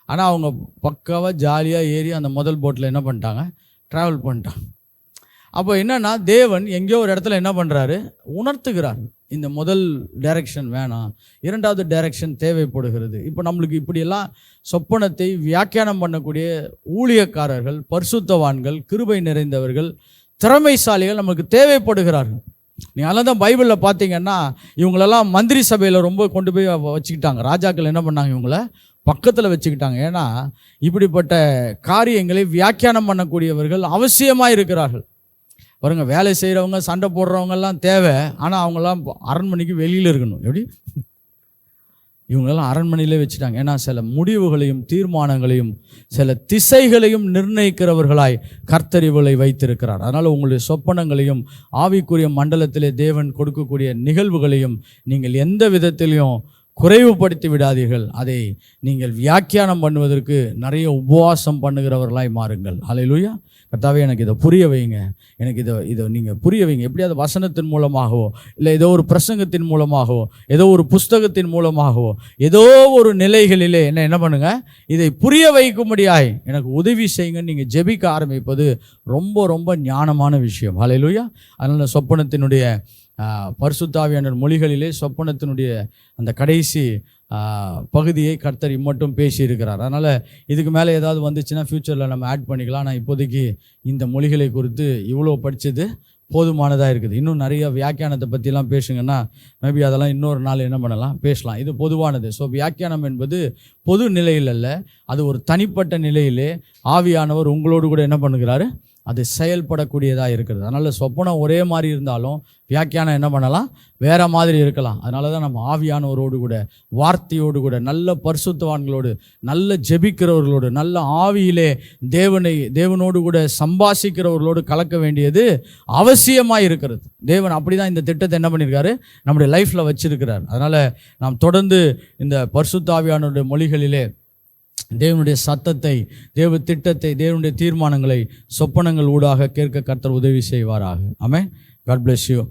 ஆனால் அவங்க பக்காவாக ஜாலியாக ஏறி அந்த முதல் போட்டில் என்ன பண்ணிட்டாங்க, ட்ராவல் பண்ணிட்டாங்க. அப்போ என்னென்னா தேவன் எங்கேயோ ஒரு இடத்துல என்ன பண்ணுறாரு, உணர்த்துகிறார், இந்த முதல் டைரக்ஷன் வேணாம், 2வது டைரக்ஷன் தேவைப்படுகிறது. இப்போ நம்மளுக்கு இப்படியெல்லாம் சொப்பனத்தை வியாக்கியானம் பண்ணக்கூடிய ஊழியக்காரர்கள், பரிசுத்தவான்கள், கிருபை நிறைந்தவர்கள், திறமைசாலிகள் நமக்கு தேவைப்படுகிறார்கள். நீங்கள் அதெல்லாம் தான் பைபிளில் பார்த்தீங்கன்னா இவங்களெல்லாம் மந்திரி சபையில் ரொம்ப கொண்டு போய் வச்சுக்கிட்டாங்க. ராஜாக்கள் என்ன பண்ணாங்க, இவங்கள பக்கத்தில் வச்சுக்கிட்டாங்க. ஏன்னா இப்படிப்பட்ட காரியங்களை வியாக்கியானம் பண்ணக்கூடியவர்கள் அவசியமாக இருக்கிறார்கள். பாருங்க, வேலை செய்கிறவங்க, சண்டை போடுறவங்கெல்லாம் தேவை, ஆனால் அவங்கெல்லாம் அரண்மனைக்கு வெளியில் இருக்கணும். எப்படி இவங்களெல்லாம் அரண்மனையிலே வச்சுட்டாங்க. ஏன்னா சில முடிவுகளையும் தீர்மானங்களையும் சில திசைகளையும் நிர்ணயிக்கிறவர்களாய் கர்த்தர் இவளை வைத்திருக்கிறார். அதனால் உங்களுடைய சொப்பனங்களையும் ஆவிக்குரிய மண்டலத்திலே தேவன் கொடுக்கக்கூடிய நிகழ்வுகளையும் நீங்கள் எந்த விதத்திலையும் குறைவுபடுத்தி விடாதீர்கள். அதை நீங்கள் வியாக்கியானம் பண்ணுவதற்கு நிறைய உபவாசம் பண்ணுகிறவர்களாய் மாறுங்கள். ஹல்லேலூயா. கர்த்தாவே, எனக்கு இதை புரிய வைங்க, எனக்கு இதை நீங்கள் புரிய வைங்க. எப்படியாவது வசனத்தின் மூலமாகவோ, இல்லை ஏதோ ஒரு பிரசங்கத்தின் மூலமாகவோ, ஏதோ ஒரு புஸ்தகத்தின் மூலமாகவோ, ஏதோ ஒரு நிலைகளிலே என்ன பண்ணுங்க, இதை புரிய வைக்கும்படியாய் எனக்கு உதவி செய்யுங்கன்னு நீங்கள் ஜெபிக்க ஆரம்பிப்பது ரொம்ப ரொம்ப ஞானமான விஷயம். ஹல்லேலூயா. அதனால் சொப்பனத்தினுடைய பரிசுத்த ஆவியானவர் மொழிகளிலே சொப்பனத்தினுடைய அந்த கடைசி பகுதியை கர்த்தர் இம்மட்டும் பேசியிருக்கிறார். அதனால் இதுக்கு மேலே ஏதாவது வந்துச்சுன்னா ஃப்யூச்சரில் நம்ம ஆட் பண்ணிக்கலாம். ஆனால் இப்போதைக்கு இந்த மொழிகளை குறித்து இவ்வளோ படித்தது போதுமானதாக இருக்குது. இன்னும் நிறைய வியாக்கியானத்தை பற்றிலாம் பேசுங்கன்னா மேபி அதெல்லாம் இன்னொரு நாள் என்ன பண்ணலாம், பேசலாம். இது பொதுவானது. ஸோ வியாக்கியானம் என்பது பொது நிலையில் அல்ல, அது ஒரு தனிப்பட்ட நிலையிலே ஆவியானவர் உங்களோடு கூட என்ன பண்ணுகிறாரு, அது செயல்படக்கூடியதாக இருக்கிறது. அதனால் சொப்பனம் ஒரே மாதிரி இருந்தாலும் வியாக்கியானம் என்ன பண்ணலாம், வேறு மாதிரி இருக்கலாம். அதனால தான் நம்ம ஆவியானவரோடு கூட, வார்த்தையோடு கூட, நல்ல பரிசுத்தவான்களோடு, நல்ல ஜெபிக்கிறவர்களோடு, நல்ல ஆவியிலே தேவனோடு கூட சம்பாஷிக்கிறவர்களோடு கலக்க வேண்டியது அவசியமாக இருக்கிறது. தேவன் அப்படி தான் இந்த திட்டத்தை என்ன பண்ணியிருக்காரு, நம்முடைய லைஃப்பில் வச்சிருக்கிறார். அதனால் நாம் தொடர்ந்து இந்த பரிசுத்த ஆவியானவருடைய மொழிகளிலே தேவனுடைய சத்தத்தை, தேவ திட்டத்தை, தேவனுடைய தீர்மானங்களை சொப்பனங்கள் ஊடாக கேட்க கர்த்தர் உதவி செய்வாராக. ஆமென். God bless you.